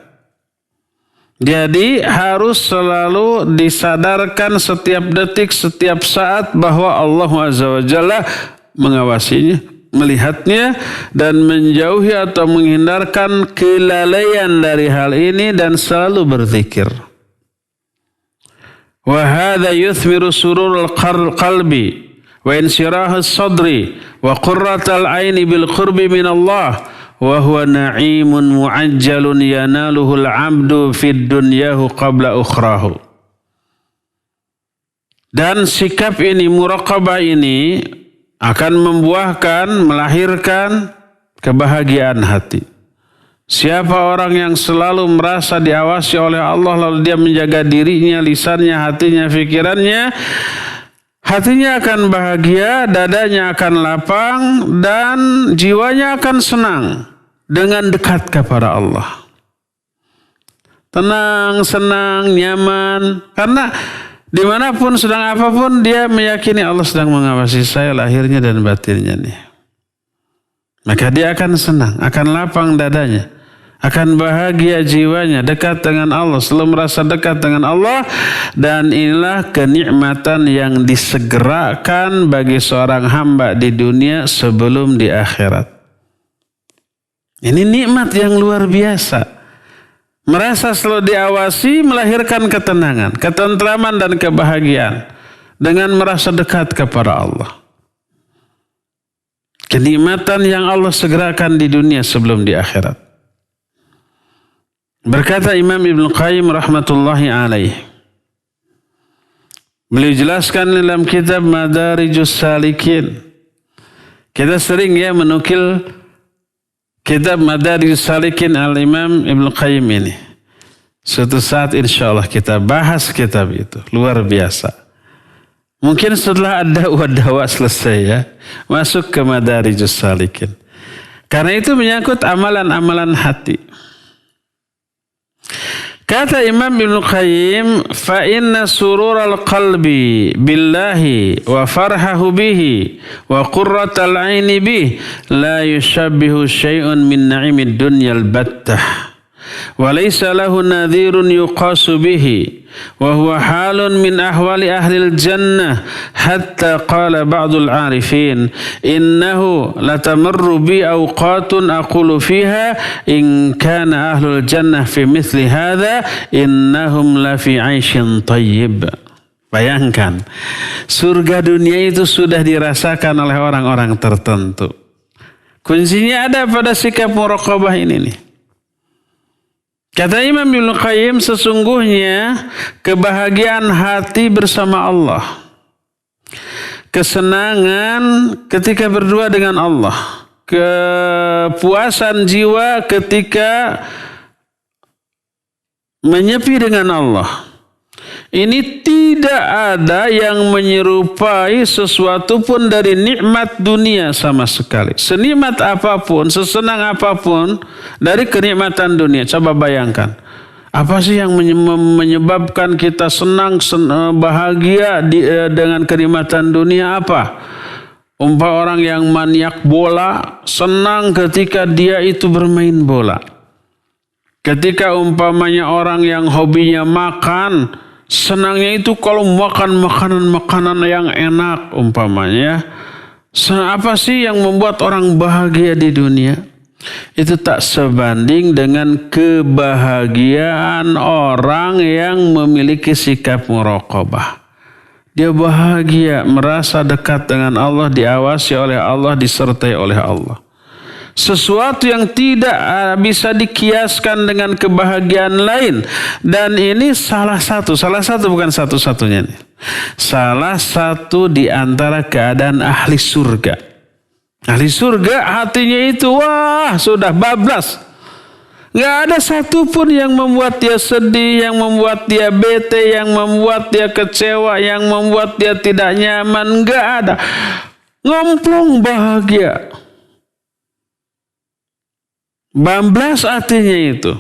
Jadi harus selalu disadarkan setiap detik, setiap saat bahwa Allah Azza wa Jalla mengawasinya, melihatnya, dan menjauhi atau menghindarkan kelalaian dari hal ini, dan selalu berzikir. Wa hadha yuthmiru sururul qalbi wa insyirahus sadri wa qurratal aini bil qurbi min Allah wa huwa na'imun mu'ajjalun yanaluhul 'abdu fid dunyahu qabla ukhrahu. Dan sikap ini, muraqabah ini akan membuahkan, melahirkan kebahagiaan hati. Siapa orang yang selalu merasa diawasi oleh Allah lalu dia menjaga dirinya, lisannya, hatinya, pikirannya, hatinya akan bahagia, dadanya akan lapang, dan jiwanya akan senang dengan dekat kepada Allah. Tenang, senang, nyaman. Karena dimanapun, sedang apapun, dia meyakini Allah sedang mengawasi saya lahirnya dan batinnya nih. Maka dia akan senang, akan lapang dadanya, akan bahagia jiwanya, dekat dengan Allah, selalu merasa dekat dengan Allah. Dan inilah kenikmatan yang disegerakan bagi seorang hamba di dunia sebelum di akhirat. Ini nikmat yang luar biasa. Merasa selalu diawasi melahirkan ketenangan, ketentraman dan kebahagiaan dengan merasa dekat kepada Allah. Kenikmatan yang Allah segerakan di dunia sebelum di akhirat. Berkata Imam Ibn Qayyim rahmatullahi alaih, beliau jelaskan dalam kitab Madarijus Salikin. Kita sering ya menukil kitab Madarijus Salikin al-Imam Ibn Qayyim ini. Suatu saat insya Allah kita bahas kitab itu. Luar biasa. Mungkin setelah ad-dawa selesai ya, masuk ke Madarijus Salikin. Karena itu menyangkut amalan-amalan hati. Kata Imam Ibn Qayyim, fa inna surural qalbi billahi wa farhahu bihi wa qurratal aini bihi la yushabbihu syai'un min na'imid dunyal battah. وليس له نذير يقاس به وهو حال من أحوال أهل الجنة حتى قال بعض العارفين إنه لتمر بي أوقات أقول فيها إن كان أهل الجنة في مثل هذا إنهم لفي عيش طيب. Bayangkan, surga dunia itu sudah dirasakan oleh orang-orang tertentu. Kuncinya ada pada sikap muraqabah ini nih. Kata Imam Ibn Qayyim, sesungguhnya kebahagiaan hati bersama Allah, kesenangan ketika berdua dengan Allah, kepuasan jiwa ketika menyepi dengan Allah, ini tidak ada yang menyerupai sesuatu pun dari nikmat dunia sama sekali. Senikmat apapun, sesenang apapun dari kenikmatan dunia. Coba bayangkan. Apa sih yang menyebabkan kita senang, bahagia dengan kenikmatan dunia? Apa? Umpama orang yang maniak bola, senang ketika dia itu bermain bola. Ketika umpamanya orang yang hobinya makan, senangnya itu kalau makan makanan yang enak umpamanya. Apa sih yang membuat orang bahagia di dunia? Itu tak sebanding dengan kebahagiaan orang yang memiliki sikap muraqabah. Dia bahagia, merasa dekat dengan Allah, diawasi oleh Allah, disertai oleh Allah. Sesuatu yang tidak bisa dikiaskan dengan kebahagiaan lain. Dan ini salah satu bukan satu-satunya. Salah satu di antara keadaan ahli surga. Ahli surga hatinya itu wah sudah bablas. Gak ada satupun yang membuat dia sedih, yang membuat dia bete, yang membuat dia kecewa, yang membuat dia tidak nyaman. Gak ada. Ngomplong bahagia. Bamblas artinya itu.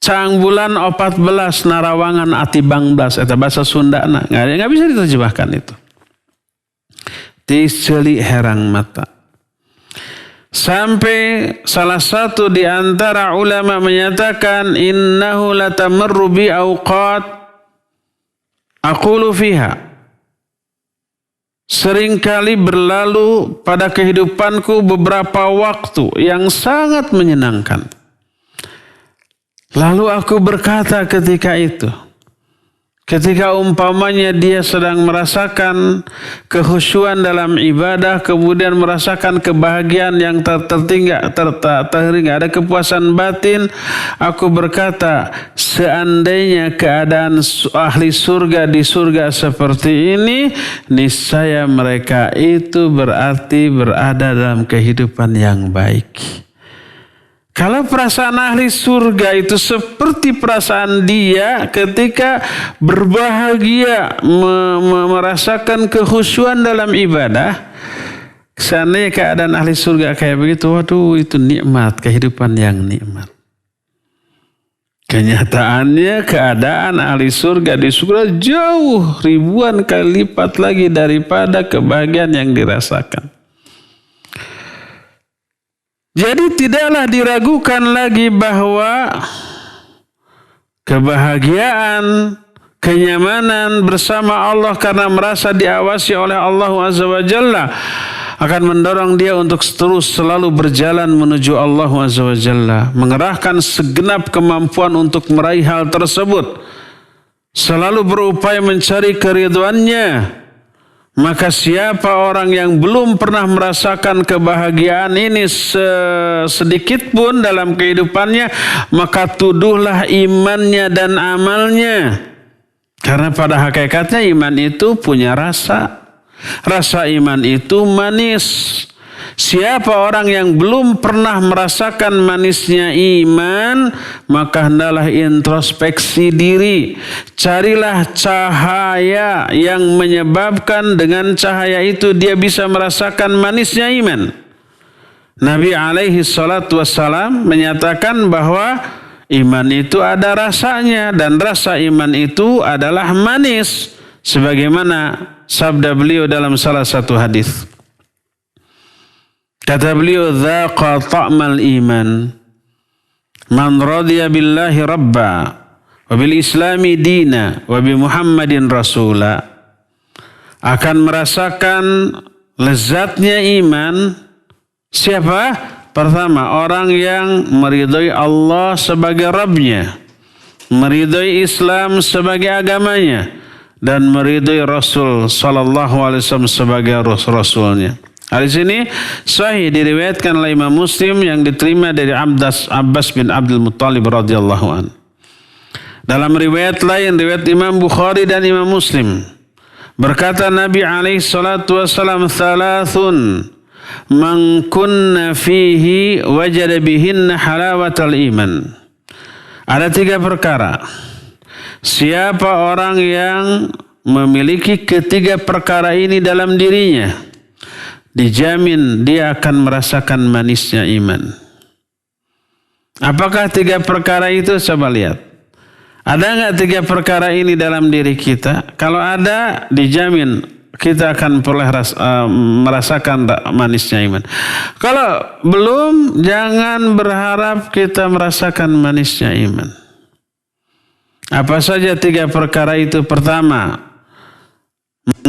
Cang bulan 14 narawangan ati bangblas. Itu bahasa Sundana. Nggak bisa diterjemahkan itu. Tiseli herang mata. Sampai salah satu di antara ulama menyatakan innahu latamarru bi awqat aqulu fiha. Seringkali berlalu pada kehidupanku beberapa waktu yang sangat menyenangkan. Lalu aku berkata ketika itu, ketika umpamanya dia sedang merasakan kehusyuan dalam ibadah, kemudian merasakan kebahagiaan yang terhingga ada kepuasan batin, aku berkata, seandainya keadaan ahli surga di surga seperti ini, niscaya mereka itu berarti berada dalam kehidupan yang baik. Kalau perasaan ahli surga itu seperti perasaan dia ketika berbahagia, merasakan kekhusyuan dalam ibadah. Seandainya keadaan ahli surga kayak begitu, waduh itu nikmat, kehidupan yang nikmat. Kenyataannya keadaan ahli surga di surga jauh ribuan kali lipat lagi daripada kebahagiaan yang dirasakan. Jadi tidaklah diragukan lagi bahwa kebahagiaan, kenyamanan bersama Allah karena merasa diawasi oleh Allah Azza wa Jalla akan mendorong dia untuk terus selalu berjalan menuju Allah Azza wa Jalla, mengerahkan segenap kemampuan untuk meraih hal tersebut, selalu berupaya mencari keridhoannya. Maka siapa orang yang belum pernah merasakan kebahagiaan ini sedikit pun dalam kehidupannya, maka tuduhlah imannya dan amalnya. Karena pada hakikatnya iman itu punya rasa. Rasa iman itu manis. Siapa orang yang belum pernah merasakan manisnya iman, maka hendaklah introspeksi diri. Carilah cahaya yang menyebabkan dengan cahaya itu dia bisa merasakan manisnya iman. Nabi alaihi salatu wassalam menyatakan bahwa iman itu ada rasanya dan rasa iman itu adalah manis. Sebagaimana sabda beliau dalam salah satu hadis. Kata beliau, "Dzaqa ta'mal iman man radiya billahi rabba wa bil islami dina wa bi Muhammadin rasula." Akan merasakan lezatnya iman siapa? Pertama, orang yang meridhai Allah sebagai Rabbnya, meridhai Islam sebagai agamanya, dan meridhai Rasul sallallahu alaihi wasallam sebagai rasulnya. Hadis ini sahih diriwayatkan oleh Imam Muslim yang diterima dari Abbas bin Abdul Muttalib radhiyallahu an. Dalam riwayat lain, riwayat Imam Bukhari dan Imam Muslim, berkata Nabi alaihi salatu wasallam, "Thalathun man kunna fihi wajada bihinna halawatal iman." Ada 3 perkara. Siapa orang yang memiliki ketiga perkara ini dalam dirinya, dijamin dia akan merasakan manisnya iman. Apakah 3 perkara itu? Coba lihat. Ada enggak 3 perkara ini dalam diri kita? Kalau ada, dijamin kita akan merasakan manisnya iman. Kalau belum, jangan berharap kita merasakan manisnya iman. Apa saja 3 perkara itu? Pertama,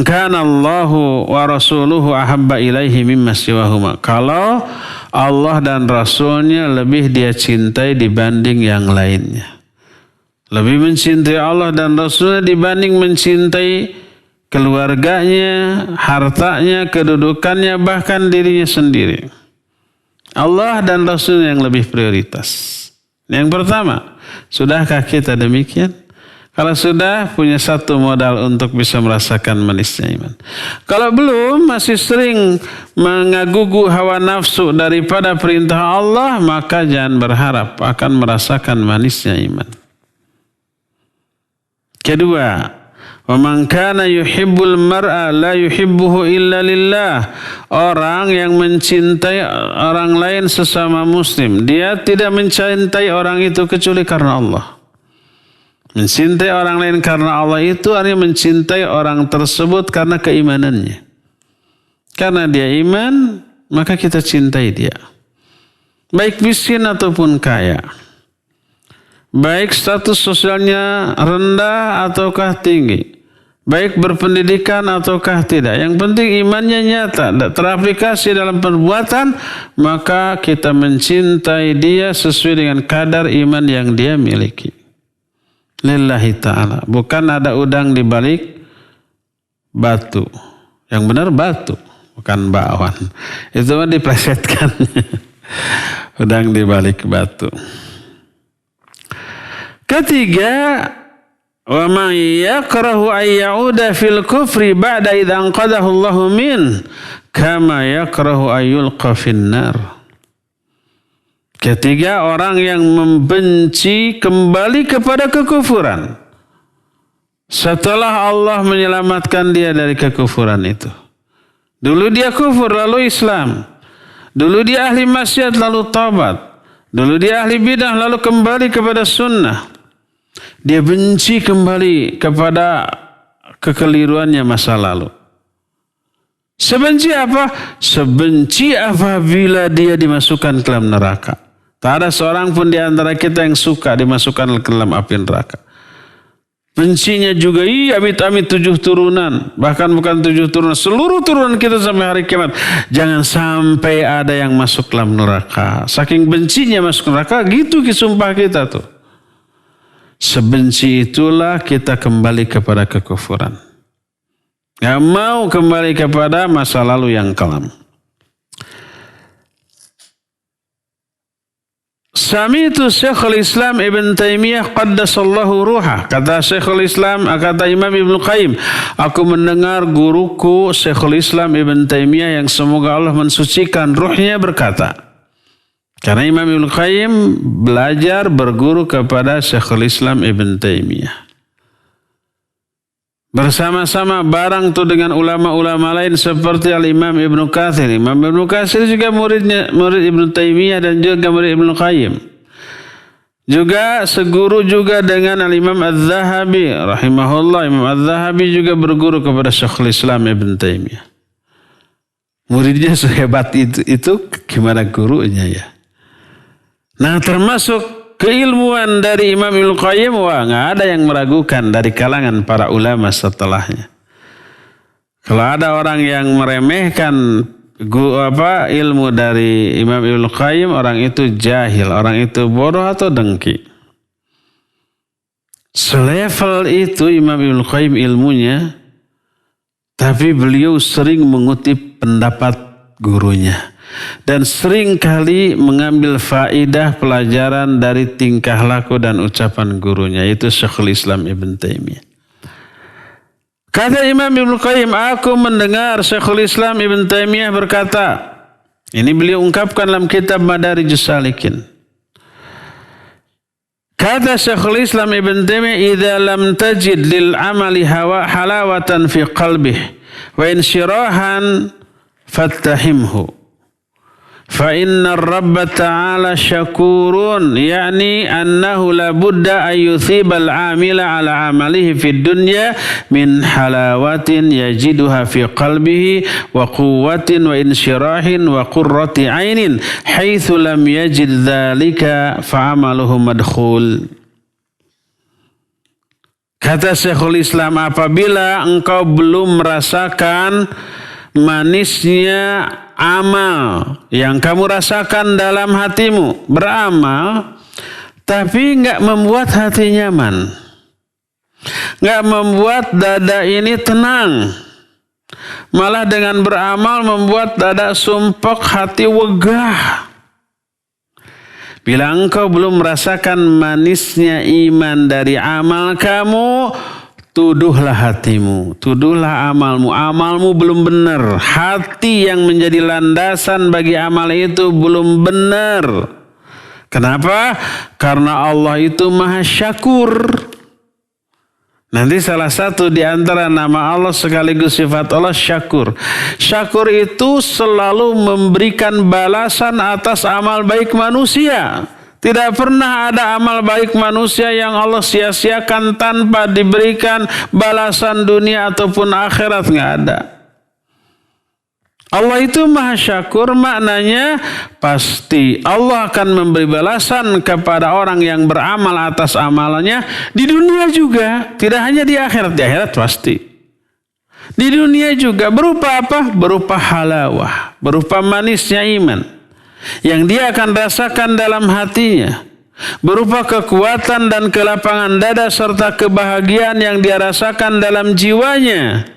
kana Allahu wa rasuluhu ahabba ilaihi mimma siwahuma. Kalau Allah dan Rasulnya lebih dia cintai dibanding yang lainnya. Lebih mencintai Allah dan Rasulnya dibanding mencintai keluarganya, hartanya, kedudukannya, bahkan dirinya sendiri. Allah dan Rasulnya yang lebih prioritas. Yang pertama, sudahkah kita demikian? Kalau sudah, punya satu modal untuk bisa merasakan manisnya iman. Kalau belum, masih sering mengagugu hawa nafsu daripada perintah Allah, maka jangan berharap akan merasakan manisnya iman. Kedua, wa man kana yuhibbul mar'a la yuhibbuhu illa lillah. Orang yang mencintai orang lain sesama muslim, dia tidak mencintai orang itu kecuali karena Allah. Mencintai orang lain karena Allah itu artinya mencintai orang tersebut karena keimanannya. Karena dia iman, maka kita cintai dia. Baik miskin ataupun kaya. Baik status sosialnya rendah ataukah tinggi. Baik berpendidikan ataukah tidak. Yang penting imannya nyata, teraplikasi dalam perbuatan, maka kita mencintai dia sesuai dengan kadar iman yang dia miliki. Lillahi ta'ala. Bukan ada udang di balik batu. Yang benar batu, bukan bakwan. Itu mah diplesetkan. Udang di balik batu. Ketiga, wa man yakrahu ay ya'uda fil kufri ba'da idza anqadahu Allahu min kama yakrahu ay yulqa fin nar. Ketiga, orang yang membenci kembali kepada kekufuran setelah Allah menyelamatkan dia dari kekufuran itu. Dulu dia kufur lalu Islam. Dulu dia ahli maksiat lalu taubat. Dulu dia ahli bidah lalu kembali kepada sunnah. Dia benci kembali kepada kekeliruannya masa lalu. Sebenci apa? Sebenci apabila dia dimasukkan ke dalam neraka. Tak ada seorang pun di antara kita yang suka dimasukkan ke dalam api neraka. Bencinya juga, amit-amit 7 turunan. Bahkan bukan 7 turunan, seluruh turunan kita sampai hari kiamat. Jangan sampai ada yang masuk ke dalam neraka. Saking bencinya masuk neraka, gitu sumpah kita tuh. Sebenci itulah kita kembali kepada kekufuran. Gak mau kembali kepada masa lalu yang kelam. Sami'tu Syekhul Islam Ibn Taimiyah qaddasallahu ruhah. Kata Syekhul Islam, kata Imam Ibn Qayyim, aku mendengar guruku Syekhul Islam Ibn Taimiyah yang semoga Allah mensucikan ruhnya berkata. Karena Imam Ibn Qayyim belajar berguru kepada Syekhul Islam Ibn Taimiyah. Bersama-sama bareng tuh dengan ulama-ulama lain seperti Al-Imam Ibn Katsir. Imam Ibn Katsir juga murid Ibn Taimiyah dan juga murid Ibn Qayyim. Juga seguru juga dengan Al-Imam Az-Zahabi rahimahullah. Imam Az-Zahabi juga berguru kepada Syekhul Islam Ibn Taimiyah. Muridnya sehebat itu gimana gurunya ya. Nah, termasuk keilmuan dari Imam Ibn Qayyim, wah nggak ada yang meragukan dari kalangan para ulama setelahnya. Kalau ada orang yang meremehkan ilmu dari Imam Ibn Qayyim, orang itu jahil, orang itu bodoh atau dengki. Selevel itu Imam Ibn Qayyim ilmunya, tapi beliau sering mengutip pendapat gurunya. Dan sering kali mengambil faidah pelajaran dari tingkah laku dan ucapan gurunya, yaitu Syekhul Islam Ibn Taimiyah. Kata Imam Ibn Qayyim, aku mendengar Syekhul Islam Ibn Taimiyah berkata, ini beliau ungkapkan dalam kitab Madarijus Salikin. Kata Syekhul Islam Ibn Taimiyah, idza lam tajid lil amali halawatan fi qalbih wa insyirahan fattahimhu. فإن الرب تعالى شكور يعني أنه لابد أن يثيب العامل على عمله في الدنيا من حلاوة يجدها في قلبه وقوة وانشراح وقرة عين حيث لم يجد ذلك فعمله مدخول. Kata Syekhul Islam, apabila engkau belum merasakan manisnya amal yang kamu rasakan dalam hatimu, beramal tapi nggak membuat hati nyaman, nggak membuat dada ini tenang, malah dengan beramal membuat dada sumpek, hati wegah. Bila engkau belum merasakan manisnya iman dari amal kamu, tuduhlah hatimu, tuduhlah amalmu. Amalmu belum benar. Hati yang menjadi landasan bagi amal itu belum benar. Kenapa? Karena Allah itu Maha Syakur. Nanti salah satu di antara nama Allah sekaligus sifat Allah Syakur. Syakur itu selalu memberikan balasan atas amal baik manusia. Tidak pernah ada amal baik manusia yang Allah sia-siakan tanpa diberikan balasan dunia ataupun akhirat, nggak ada. Allah itu Maha Syakur, maknanya pasti Allah akan memberi balasan kepada orang yang beramal atas amalannya di dunia juga, tidak hanya di akhirat. Di akhirat pasti. Di dunia juga berupa apa? Berupa halawah, berupa manisnya iman yang dia akan rasakan dalam hatinya, berupa kekuatan dan kelapangan dada serta kebahagiaan yang dia rasakan dalam jiwanya.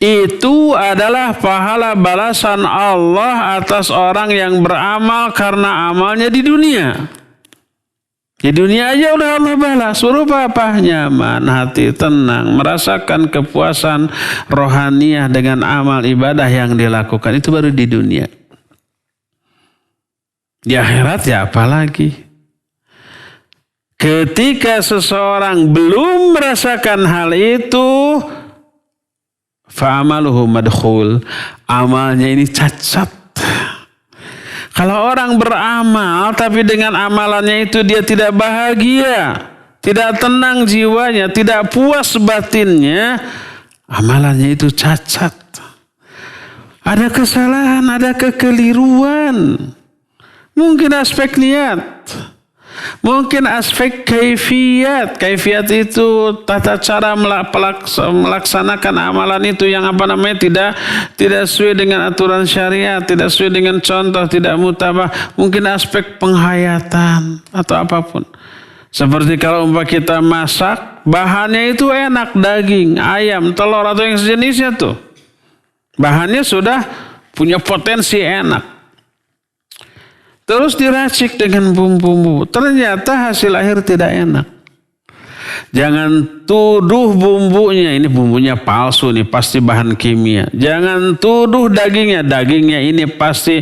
Itu adalah pahala balasan Allah atas orang yang beramal karena amalnya di dunia. Di dunia aja udah Allah balas. Berupa apa? Nyaman, hati tenang, merasakan kepuasan rohaniah dengan amal ibadah yang dilakukan. Itu baru di dunia. Di akhirat ya apalagi. Ketika seseorang belum merasakan hal itu, fa'amaluhu madkhul, amalnya ini cacat. Kalau orang beramal tapi dengan amalannya itu dia tidak bahagia, tidak tenang jiwanya, tidak puas batinnya, amalannya itu cacat. Ada kesalahan, ada kekeliruan. Mungkin aspek niat, mungkin aspek kaifiyat. Kaifiyat itu tata cara melaksanakan amalan itu yang tidak sesuai dengan aturan syariat, tidak sesuai dengan contoh, tidak mutabah. Mungkin aspek penghayatan atau apapun. Seperti kalau kita masak, bahannya itu enak, daging, ayam, telur atau yang sejenisnya tuh. Bahannya sudah punya potensi enak. Terus diracik dengan bumbu-bumbu. Ternyata hasil akhir tidak enak. Jangan tuduh bumbunya. Ini bumbunya palsu nih. Pasti bahan kimia. Jangan tuduh dagingnya. Dagingnya ini pasti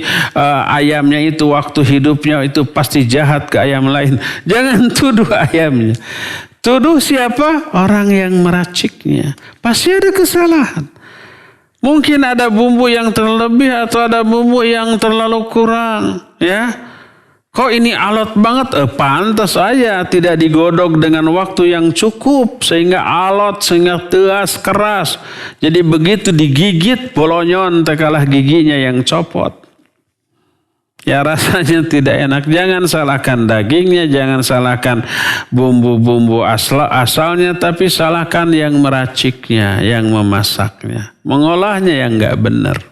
ayamnya itu waktu hidupnya itu pasti jahat ke ayam lain. Jangan tuduh ayamnya. Tuduh siapa? Orang yang meraciknya. Pasti ada kesalahan. Mungkin ada bumbu yang terlebih atau ada bumbu yang terlalu kurang, ya. Kok ini alot banget? Pantas aja tidak digodok dengan waktu yang cukup sehingga alot, sehingga teas keras. Jadi begitu digigit bolonyon tekalah giginya yang copot. Ya rasanya tidak enak. Jangan salahkan dagingnya, jangan salahkan bumbu-bumbu asalnya, tapi salahkan yang meraciknya, yang memasaknya, mengolahnya yang enggak benar.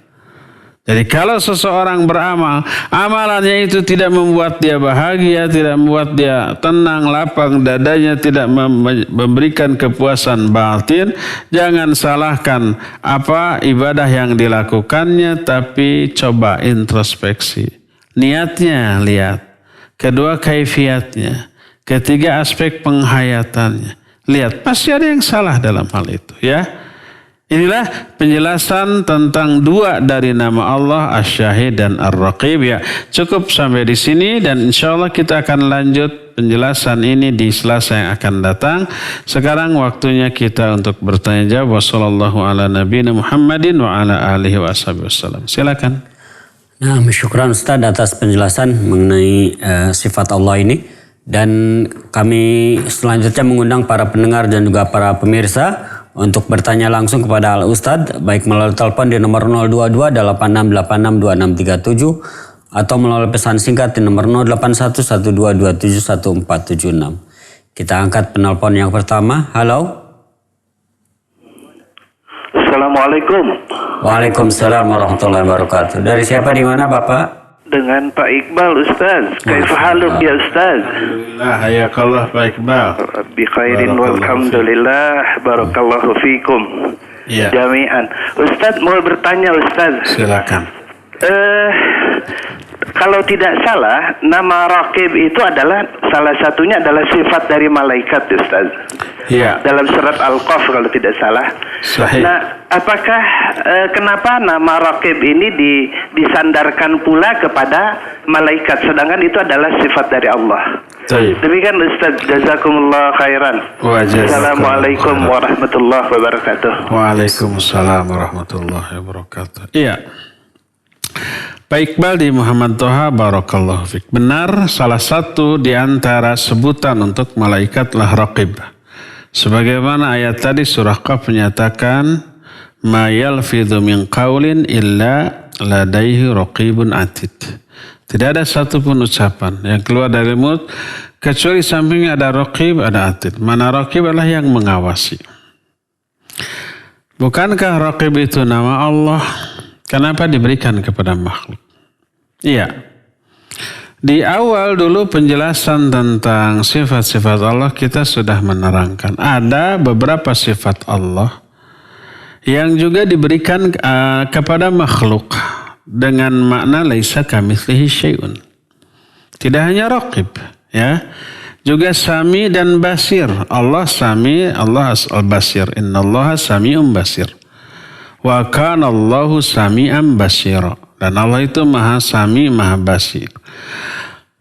Jadi kalau seseorang beramal, amalannya itu tidak membuat dia bahagia, tidak membuat dia tenang, lapang dadanya, tidak memberikan kepuasan batin, jangan salahkan apa ibadah yang dilakukannya, tapi coba introspeksi. Niatnya lihat. Kedua kaifiatnya. Ketiga aspek penghayatannya. Lihat, pasti ada yang salah dalam hal itu, ya. Inilah penjelasan tentang dua dari nama Allah, Asy-Syahid dan Ar-Raqib, ya. Cukup sampai di sini dan insyaallah kita akan lanjut penjelasan ini di Selasa yang akan datang. Sekarang waktunya kita untuk bertanya jawab. Wassallallahu ala nabiyina Muhammadin wa ala alihi wa ashabihi wasallam. Silakan. Nah, syukran Ustaz atas penjelasan mengenai sifat Allah ini. Dan kami selanjutnya mengundang para pendengar dan juga para pemirsa untuk bertanya langsung kepada Al-Ustaz, baik melalui telepon di nomor 022 8686 2637 atau melalui pesan singkat di nomor 0811227146. Kita angkat penelpon yang pertama. Halo. Assalamualaikum. Waalaikumsalam warahmatullahi wabarakatuh. Dari siapa, di mana Bapak? Dengan Pak Iqbal, Ustaz. Kaifa haluk ya Ustaz? Alhamdulillah, hayakallah Pak Iqbal. Bi khairin walhamdulillah. Barakallahu fikum. Ya. Jami'an. Ustaz mau bertanya Ustaz. Silakan. Kalau tidak salah, nama Raqib itu adalah salah satunya adalah sifat dari malaikat, Ustaz. Iya. Dalam surat Al-Qaf kalau tidak salah. Sahih. Nah, apakah kenapa nama Raqib ini disandarkan pula kepada malaikat, sedangkan itu adalah sifat dari Allah? Baik. Demikian Ustaz, jazakumullah khairan. Assalamualaikum warahmatullahi wabarakatuh. Waalaikumsalam warahmatullahi wabarakatuh. Iya. Pak Iqbal di Muhammad Toha, barakallahu fiik. Benar, salah satu di antara sebutan untuk malaikatlah Raqib. Sebagaimana ayat tadi surah Qaf menyatakan, ma yalfidhu min qaulin illa ladaihi raqibun atid. Tidak ada satupun ucapan yang keluar dari mulut kecuali sampingnya ada raqib, ada atid. Mana raqib adalah yang mengawasi. Bukankah raqib itu nama Allah? Kenapa diberikan kepada makhluk? Iya. Di awal dulu penjelasan tentang sifat-sifat Allah kita sudah menerangkan. Ada beberapa sifat Allah yang juga diberikan kepada makhluk dengan makna laisa kamitslihi syai'un. Tidak hanya raqib, ya. Juga sami dan basir. Allah sami, Allah al-basir. Innallaha sami'un basir. Wa kana Allahu sami'an basira. Dan Allah itu maha sami, maha basir.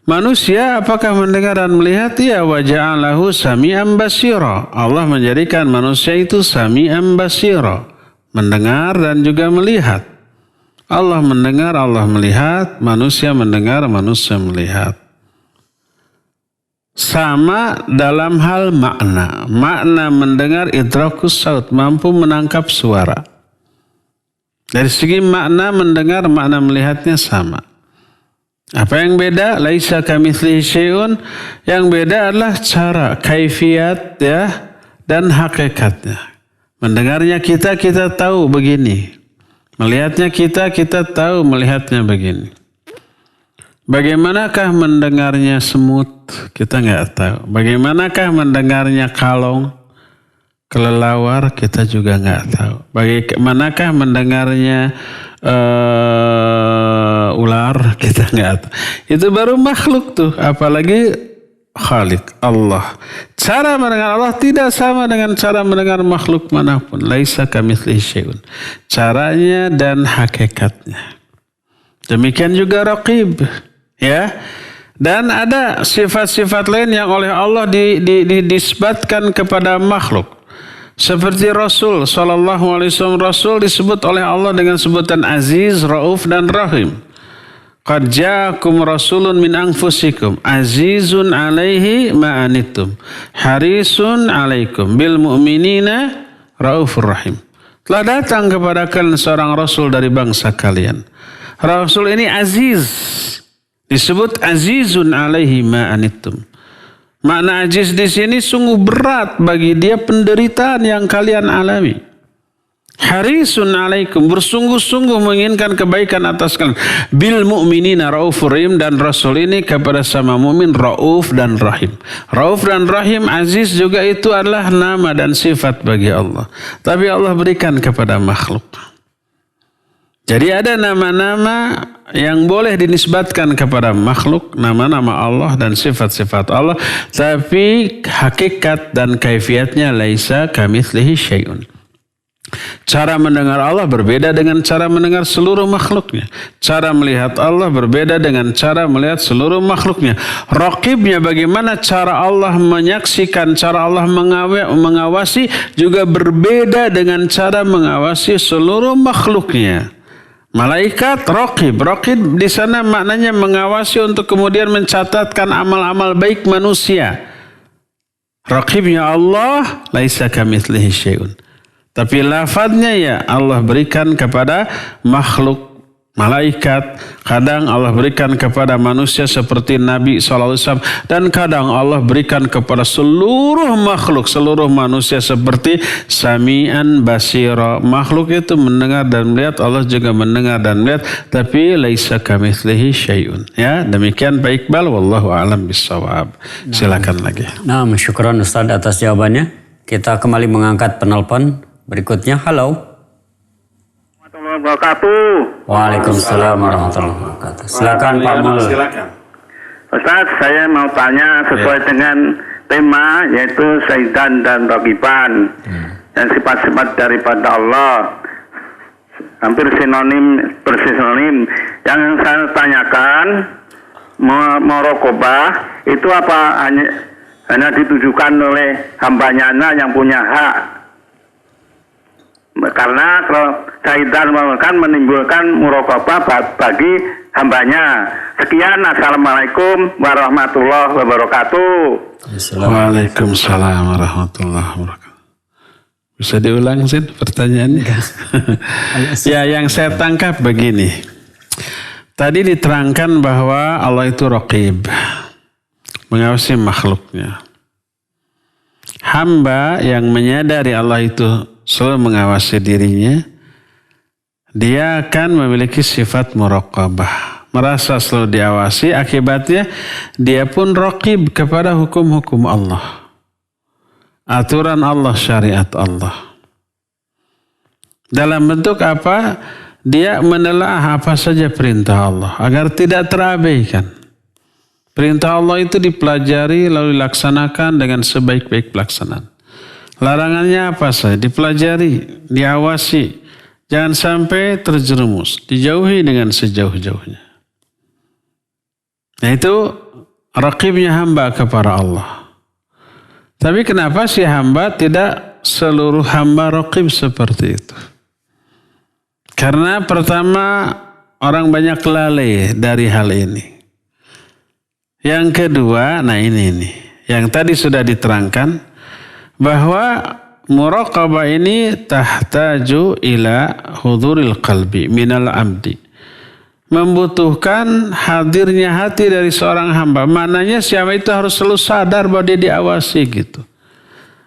Manusia apakah mendengar dan melihat? Ya, wa ja'alahu sami'an basira. Allah menjadikan manusia itu sami'an basira, mendengar dan juga melihat. Allah mendengar, Allah melihat, manusia mendengar, manusia melihat. Sama dalam hal makna. Makna mendengar idrakus saut, mampu menangkap suara. Dari segi makna mendengar, makna melihatnya sama. Apa yang beda? Laisa kamitslihi syai'un. Yang beda adalah cara, kaifiat ya, dan hakikatnya. Mendengarnya kita tahu begini. Melihatnya kita tahu melihatnya begini. Bagaimanakah mendengarnya semut? Kita nggak tahu. Bagaimanakah mendengarnya kalong, kelelawar? Kita juga nggak tahu. Bagaimanakah mendengarnya ular? Kita nggak tahu. Itu baru makhluk tuh. Apalagi Khalik, Allah. Cara mendengar Allah tidak sama dengan cara mendengar makhluk manapun. Laisa kamitslihi syai'un. Caranya dan hakikatnya. Demikian juga Raqib. Ya, dan ada sifat-sifat lain yang oleh Allah disebutkan kepada makhluk. Seperti Rasul sallallahu alaihi wasallam, Rasul disebut oleh Allah dengan sebutan Aziz, Rauf dan Rahim. Qad ja'akum rasulun min anfusikum azizun alaihi ma anittum harisun alaikum bil mu'minina raufur rahim. Telah datang kepada kalian seorang rasul dari bangsa kalian. Rasul ini aziz. Disebut azizun alaihi ma anittum. Makna aziz di sini sungguh berat bagi dia penderitaan yang kalian alami. Harisun alaikum, bersungguh-sungguh menginginkan kebaikan atas kalian. Bil mu'minina raufur rahim, dan Rasul ini kepada sama mukmin rauf dan rahim. Rauf dan rahim, aziz juga itu adalah nama dan sifat bagi Allah. Tapi Allah berikan kepada makhluk. Jadi ada nama-nama yang boleh dinisbatkan kepada makhluk, nama-nama Allah dan sifat-sifat Allah, tapi hakikat dan kaifiatnya laisa kamitslihi syai'un. Cara mendengar Allah berbeda dengan cara mendengar seluruh makhluknya. Cara melihat Allah berbeda dengan cara melihat seluruh makhluknya. Raqibnya, bagaimana cara Allah menyaksikan, cara Allah mengawasi juga berbeda dengan cara mengawasi seluruh makhluknya. Malaikat raqib. Raqib di sana maknanya mengawasi untuk kemudian mencatatkan amal-amal baik manusia. Raqibnya Allah laisa kamitslihi syai'un. Tapi lafadznya ya Allah berikan kepada makhluk, malaikat. Kadang Allah berikan kepada manusia seperti Nabi SAW. Dan kadang Allah berikan kepada seluruh makhluk, seluruh manusia seperti Sami'an Basira. Makhluk itu mendengar dan melihat, Allah juga mendengar dan melihat. Tapi laisa kamitslihi syai'un. Ya, demikian Pak Iqbal. Wallahu a'lam bishawab. Silakan lagi. Nah, syukran Ustaz atas jawabannya. Kita kembali mengangkat penelpon berikutnya. Halo. Warahmatullahi wabarakatuh. Waalaikumsalam warahmatullahi wabarakatuh. Silakan Pak Mul. Silakan. Ustaz, saya mau tanya sesuai dengan tema, yaitu Saidan dan Raqiban dan sifat-sifat daripada Allah. Hampir persis sinonim. Yang saya tanyakan, muraqabah itu apa hanya ditujukan oleh hambanya yang punya hak? Karena kalau Saidan kan menimbulkan muraqabah bagi hambanya. Sekian, assalamualaikum warahmatullahi wabarakatuh. Waalaikumsalam warahmatullahi wabarakatuh. Bisa diulang sih pertanyaannya? Ya, yang saya tangkap begini. Tadi diterangkan bahwa Allah itu raqib, mengawasi makhluknya. Hamba yang menyadari Allah itu selalu mengawasi dirinya, dia akan memiliki sifat muraqabah, merasa selalu diawasi. Akibatnya dia pun raqib kepada hukum-hukum Allah, aturan Allah, syariat Allah. Dalam bentuk apa? Dia menelaah apa saja perintah Allah agar tidak terabaikan. Perintah Allah itu dipelajari lalu dilaksanakan dengan sebaik-baik pelaksanaan. Larangannya apa saja dipelajari, diawasi. Jangan sampai terjerumus, dijauhi dengan sejauh-jauhnya. Nah, itu raqibnya hamba kepada Allah. Tapi kenapa si hamba tidak seluruh hamba raqib seperti itu? Karena pertama, orang banyak lalai dari hal ini. Yang kedua, nah ini nih, yang tadi sudah diterangkan bahwa muraqabah ini tahtaju ila huduril qalbi minal abdi. Membutuhkan hadirnya hati dari seorang hamba. Maknanya siapa itu harus selalu sadar bahwa dia diawasi gitu.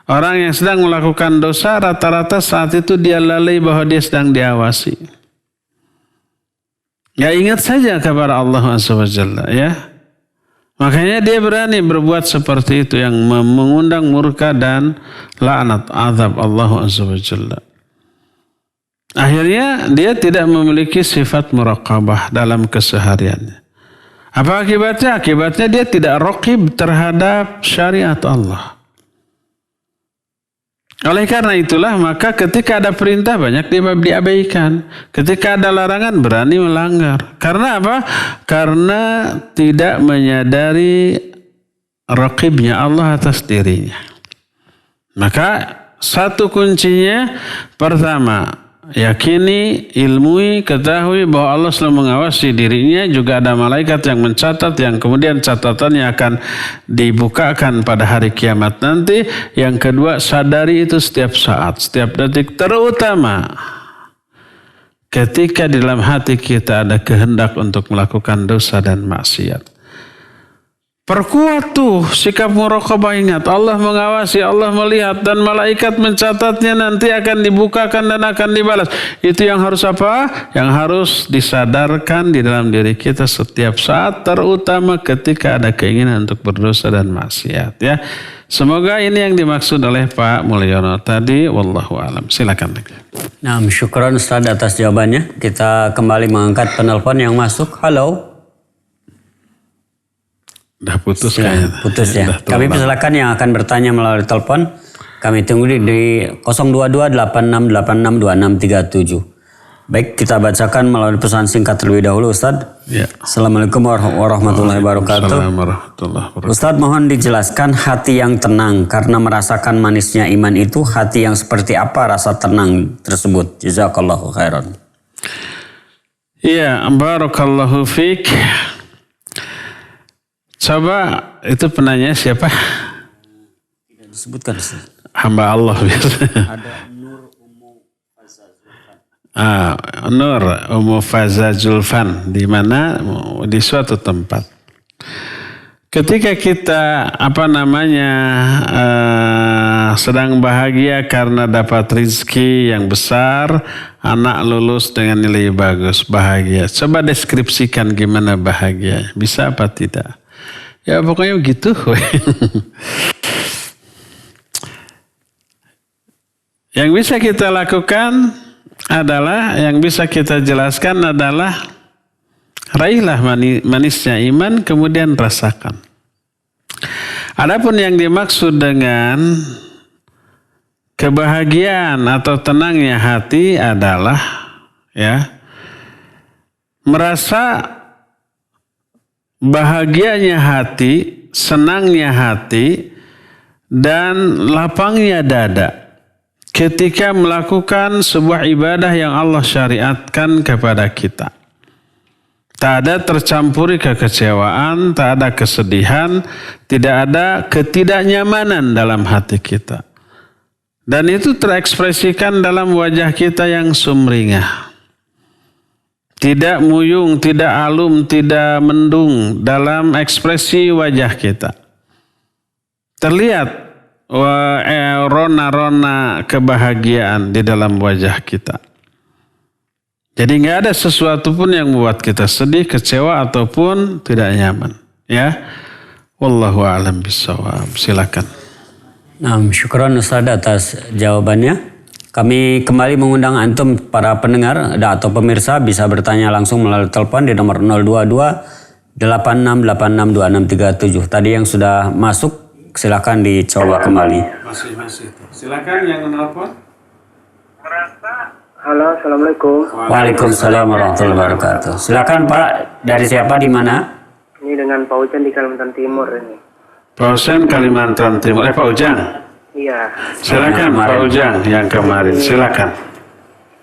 Orang yang sedang melakukan dosa rata-rata saat itu dia lalai bahwa dia sedang diawasi. Ya ingat saja kepada Allah SWT ya. Makanya dia berani berbuat seperti itu yang mengundang murka dan laknat azab Allah SWT. Akhirnya dia tidak memiliki sifat muraqabah dalam kesehariannya. Apa akibatnya? Akibatnya dia tidak raqib terhadap syariat Allah. Oleh karena itulah maka ketika ada perintah banyak diabaikan. Ketika ada larangan berani melanggar. Karena apa? Karena tidak menyadari raqibnya Allah atas dirinya. Maka satu kuncinya pertama, yakini, ilmui, ketahui bahwa Allah selalu mengawasi dirinya. Juga ada malaikat yang mencatat, yang kemudian catatannya akan dibukakan pada hari kiamat nanti. Yang kedua, sadari itu setiap saat, setiap detik. Terutama ketika di dalam hati kita ada kehendak untuk melakukan dosa dan maksiat. Perkuat tuh sikap muraqabah. Ingat, Allah mengawasi, Allah melihat, dan malaikat mencatatnya nanti akan dibukakan dan akan dibalas. Itu yang harus apa? Yang harus disadarkan di dalam diri kita setiap saat, terutama ketika ada keinginan untuk berdosa dan maksiat ya. Semoga ini yang dimaksud oleh Pak Mulyono tadi. Wallahu alam. Silakan. Nah, syukran Ustaz atas jawabannya. Kita kembali mengangkat penelpon yang masuk. Halo. Udah putus kayaknya. Putus ya. Kami persilakan yang akan bertanya melalui telepon. Kami tunggu di 022-8686-2637. Baik, kita bacakan melalui pesan singkat terlebih dahulu Ustaz. Ya. Assalamualaikum warahmatullahi wabarakatuh. Ustaz, mohon dijelaskan hati yang tenang karena merasakan manisnya iman itu hati yang seperti apa rasa tenang tersebut? Jazakallahu khairan. Iya, barakallahu fiik. Coba itu penanya siapa? Tidak disebutkan Ustaz. Hamba Allah biasanya. Ada Nur Nur Faza Zulfan di mana? Di suatu tempat. Ketika kita sedang bahagia karena dapat rezeki yang besar, anak lulus dengan nilai bagus, bahagia. Coba deskripsikan gimana bahagia. Bisa apa tidak? Ya pokoknya begitu. Yang bisa kita lakukan adalah, yang bisa kita jelaskan adalah raihlah manisnya iman, kemudian rasakan. Adapun yang dimaksud dengan kebahagiaan atau tenangnya hati adalah ya merasa bahagianya hati, senangnya hati, dan lapangnya dada ketika melakukan sebuah ibadah yang Allah syariatkan kepada kita. Tak ada tercampuri kekecewaan, tak ada kesedihan, tidak ada ketidaknyamanan dalam hati kita. Dan itu terekspresikan dalam wajah kita yang sumringah. Tidak muyung, tidak alum, tidak mendung dalam ekspresi wajah kita. Terlihat rona-rona kebahagiaan di dalam wajah kita. Jadi nggak ada sesuatu pun yang membuat kita sedih, kecewa, ataupun tidak nyaman. Ya, wallahu a'lam bishawab. Silakan. Nah, syukran Ustaz atas jawabannya. Kami kembali mengundang antum para pendengar atau pemirsa bisa bertanya langsung melalui telepon di nomor 022 86862637. Tadi yang sudah masuk silakan dicoba kembali. Masih. Silakan yang menelpon. Halo, assalamualaikum. Waalaikumsalam warahmatullahi wabarakatuh. Silakan Pak, dari siapa di mana? Ini dengan Pak Ujang di Kalimantan Timur ini. Pak Ujang Kalimantan Timur. Pak Ujang. Iya. Silakan Pak Ujang yang kemarin. Silakan.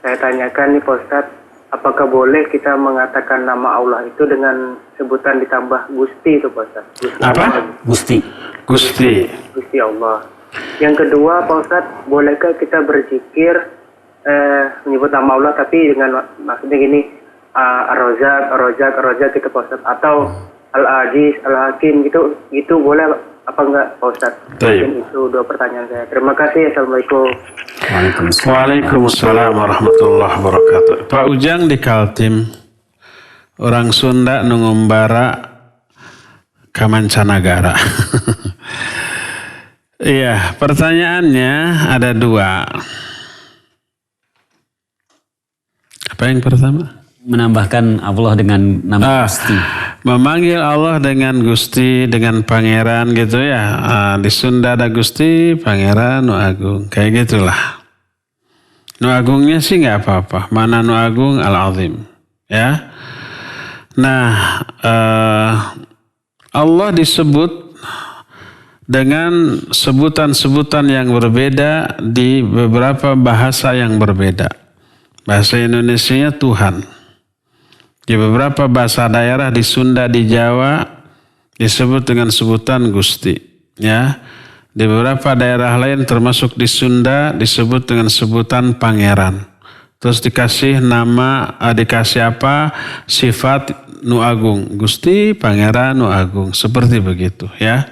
Saya tanyakan nih Pak Ustadz, apakah boleh kita mengatakan nama Allah itu dengan sebutan ditambah Gusti itu Pak Ustadz? Gusti Apa? Allah. Gusti. Gusti. Gusti Allah. Yang kedua Pak Ustadz, bolehkah kita berzikir menyebut nama Allah tapi dengan maksudnya gini, Ar-Razzaq gitu Pak Ustadz, atau Al-Aziz, Al-Hakim gitu boleh apa enggak Pak Ustadz? Mungkin itu dua pertanyaan saya. Terima kasih. Assalamualaikum. Waalaikumsalam warahmatullahi wabarakatuh. Pak Ujang di Kaltim, orang Sunda nungumbara kamancanagara. Iya, pertanyaannya ada dua. Apa yang pertama? Menambahkan Allah dengan nama Gusti. Memanggil Allah dengan Gusti, dengan Pangeran gitu ya. Di Sunda ada Gusti, Pangeran, Nu Agung. Kayak gitulah. Nu Agungnya sih nggak apa-apa. Mana Nu Agung, Al-Azim. Ya. Nah, Allah disebut dengan sebutan-sebutan yang berbeda di beberapa bahasa yang berbeda. Bahasa Indonesianya Tuhan. Di beberapa bahasa daerah di Sunda, di Jawa disebut dengan sebutan Gusti. Ya, di beberapa daerah lain termasuk di Sunda disebut dengan sebutan Pangeran. Terus dikasih nama, dikasih apa? Sifat Nu Agung, Gusti, Pangeran, Nu Agung, seperti begitu ya.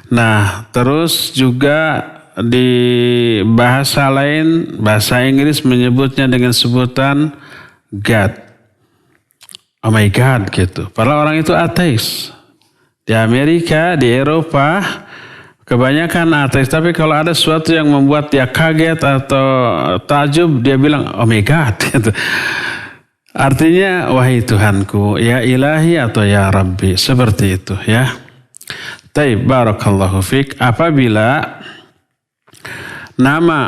Nah, terus juga di bahasa lain, bahasa Inggris menyebutnya dengan sebutan God. Oh my God gitu. Padahal orang itu ateis. Di Amerika, di Eropa, kebanyakan ateis. Tapi kalau ada sesuatu yang membuat dia kaget atau takjub, dia bilang, oh my God gitu. Artinya, wahai Tuhanku, ya ilahi atau ya Rabbi. Seperti itu ya. Taib, barakallahu fiqh. Apabila nama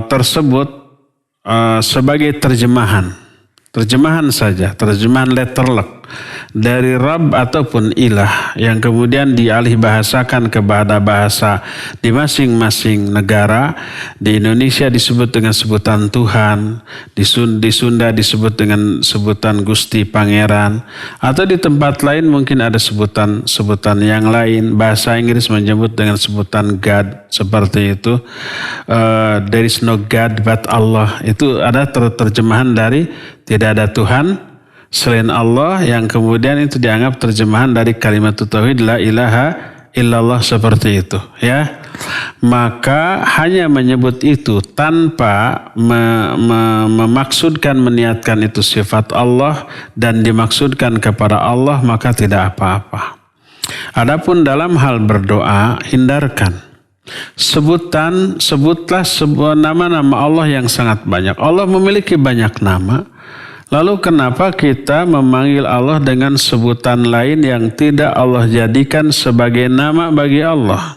tersebut sebagai terjemahan saja, terjemahan letterlock dari Rabb ataupun Ilah yang kemudian dialih bahasakan kepada bahasa di masing-masing negara. Di Indonesia disebut dengan sebutan Tuhan, di Sunda disebut dengan sebutan Gusti, Pangeran, atau di tempat lain mungkin ada sebutan yang lain. Bahasa Inggris menyebut dengan sebutan God, seperti itu. There is no God but Allah. Itu ada terjemahan dari tidak ada Tuhan selain Allah, yang kemudian itu dianggap terjemahan dari kalimat tauhid la ilaha illallah, seperti itu ya. Maka hanya menyebut itu tanpa memaksudkan, meniatkan itu sifat Allah dan dimaksudkan kepada Allah, maka tidak apa-apa. Adapun dalam hal berdoa, hindarkan. Sebutlah sebuah nama-nama Allah yang sangat banyak. Allah memiliki banyak nama. Lalu kenapa kita memanggil Allah dengan sebutan lain yang tidak Allah jadikan sebagai nama bagi Allah?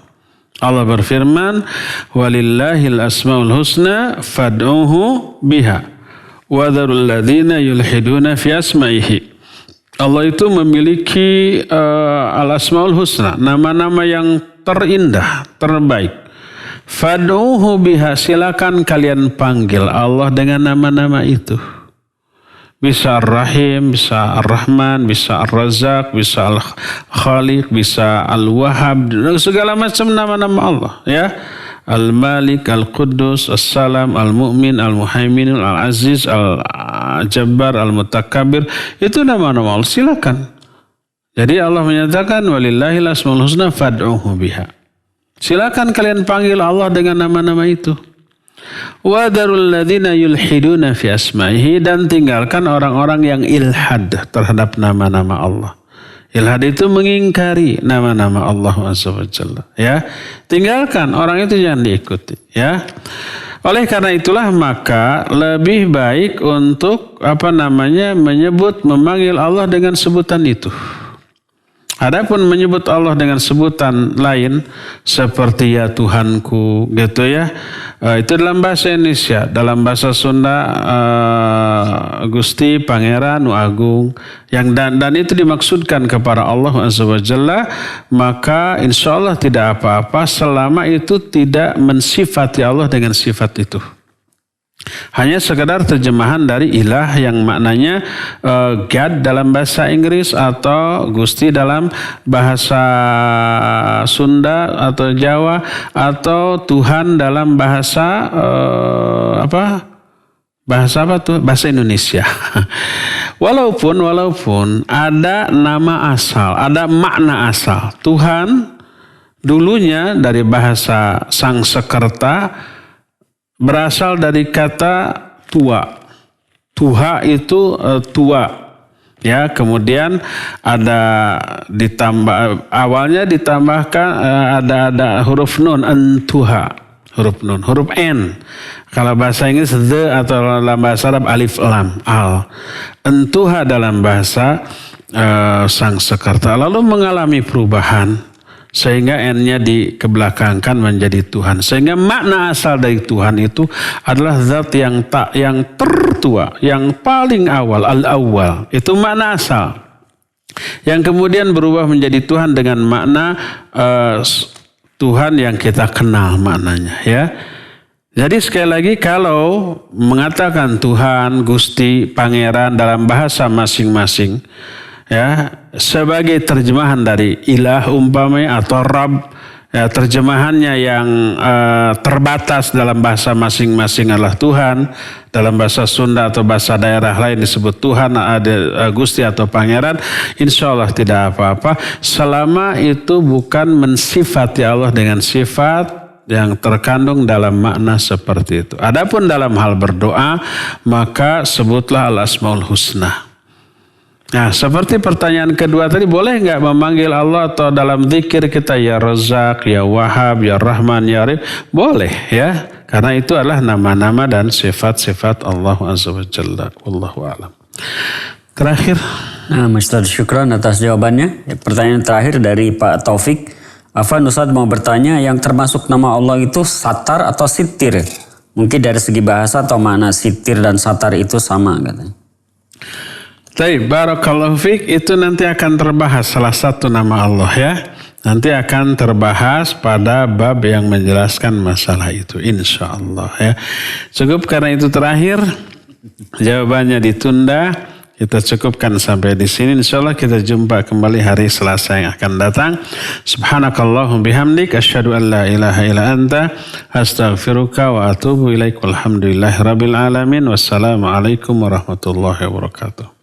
Allah berfirman, "Walillahil asmaul husna fad'uhu biha wa dzarul ladzina yulhiduna fi asma'ihi." Allah itu memiliki al-asmaul husna, nama-nama yang terindah, terbaik. Fad'uhu biha, silakan kalian panggil Allah dengan nama-nama itu. Bisa Ar-Rahim, bisa Ar-Rahman, bisa Ar-Razzaq, bisa Al-Khaliq, bisa Al-Wahhab, segala macam nama-nama Allah ya. Al-Malik, Al-Quddus, As-Salam, Al-Mu'min, Al-Muhaimin, Al-Aziz, Al-Jabbar, Al-Mutakabbir, itu nama-nama Allah, silakan. Jadi Allah menyatakan walillahil asmaul husna fad'uhu biha. Silakan kalian panggil Allah dengan nama-nama itu. Wa darul ladzina yulhiduna fi asma'ihi, dan tinggalkan orang-orang yang ilhad terhadap nama-nama Allah. Ilhad itu mengingkari nama-nama Allah SWT. Ya, tinggalkan, orang itu jangan diikuti. Ya, oleh karena itulah maka lebih baik untuk menyebut, memanggil Allah dengan sebutan itu. Adapun menyebut Allah dengan sebutan lain seperti ya Tuhanku gitu ya, itu dalam bahasa Indonesia. Dalam bahasa Sunda Gusti, Pangeran, Nu Agung, yang dan itu dimaksudkan kepada Allah Azza wa Jalla, maka insya Allah tidak apa-apa selama itu tidak mensifati Allah dengan sifat itu. Hanya sekedar terjemahan dari ilah yang maknanya God dalam bahasa Inggris atau Gusti dalam bahasa Sunda atau Jawa, atau Tuhan dalam bahasa bahasa Indonesia. Walaupun ada nama asal, ada makna asal. Tuhan dulunya dari bahasa Sangsekerta berasal dari kata tua. Tuha itu tua. Ya, kemudian ada awalnya ditambahkan ada huruf nun, entuha, huruf nun, huruf n. Kalau bahasa Inggris the, atau dalam bahasa Arab alif lam al. Entuha dalam bahasa Sangsekerta lalu mengalami perubahan sehingga n-nya dikebelakangkan menjadi Tuhan. Sehingga makna asal dari Tuhan itu adalah zat yang tertua, yang paling awal, al-awwal. Itu makna asal. Yang kemudian berubah menjadi Tuhan dengan makna Tuhan yang kita kenal maknanya, ya. Jadi sekali lagi, kalau mengatakan Tuhan, Gusti, Pangeran dalam bahasa masing-masing, ya, sebagai terjemahan dari ilah umpamanya atau Rabb, ya, terjemahannya yang terbatas dalam bahasa masing-masing adalah Tuhan. Dalam bahasa Sunda atau bahasa daerah lain disebut Tuhan, ada Gusti atau Pangeran, insya Allah tidak apa-apa selama itu bukan mensifati Allah dengan sifat yang terkandung dalam makna seperti itu. Adapun dalam hal berdoa, maka sebutlah al-asmaul husna. Nah, seperti pertanyaan kedua tadi, boleh nggak memanggil Allah atau dalam zikir kita ya Razak, ya Wahab, ya Rahman, ya Rahim? Boleh, ya, karena itu adalah nama-nama dan sifat-sifat Allah Azza wa Jalla. Wallahu a'lam. Terakhir. Nah, Ustaz, syukran atas jawabannya. Pertanyaan terakhir dari Pak Taufik. Afan, Ustaz mau bertanya, yang termasuk nama Allah itu satar atau sitir? Mungkin dari segi bahasa atau makna sitir dan satar itu sama katanya. Baik, barakallahu fiik, itu nanti akan terbahas salah satu nama Allah, ya. Nanti akan terbahas pada bab yang menjelaskan masalah itu, insya Allah, ya. Cukup karena itu terakhir, jawabannya ditunda. Kita cukupkan sampai di sini. Insya Allah kita jumpa kembali hari Selasa yang akan datang. Subhanakallahum bihamdik, asyhadu an la ilaha illa anta, astaghfiruka wa atubu ilaik. Walhamdulillahi rabbil alamin. Wassalamualaikum warahmatullahi wabarakatuh.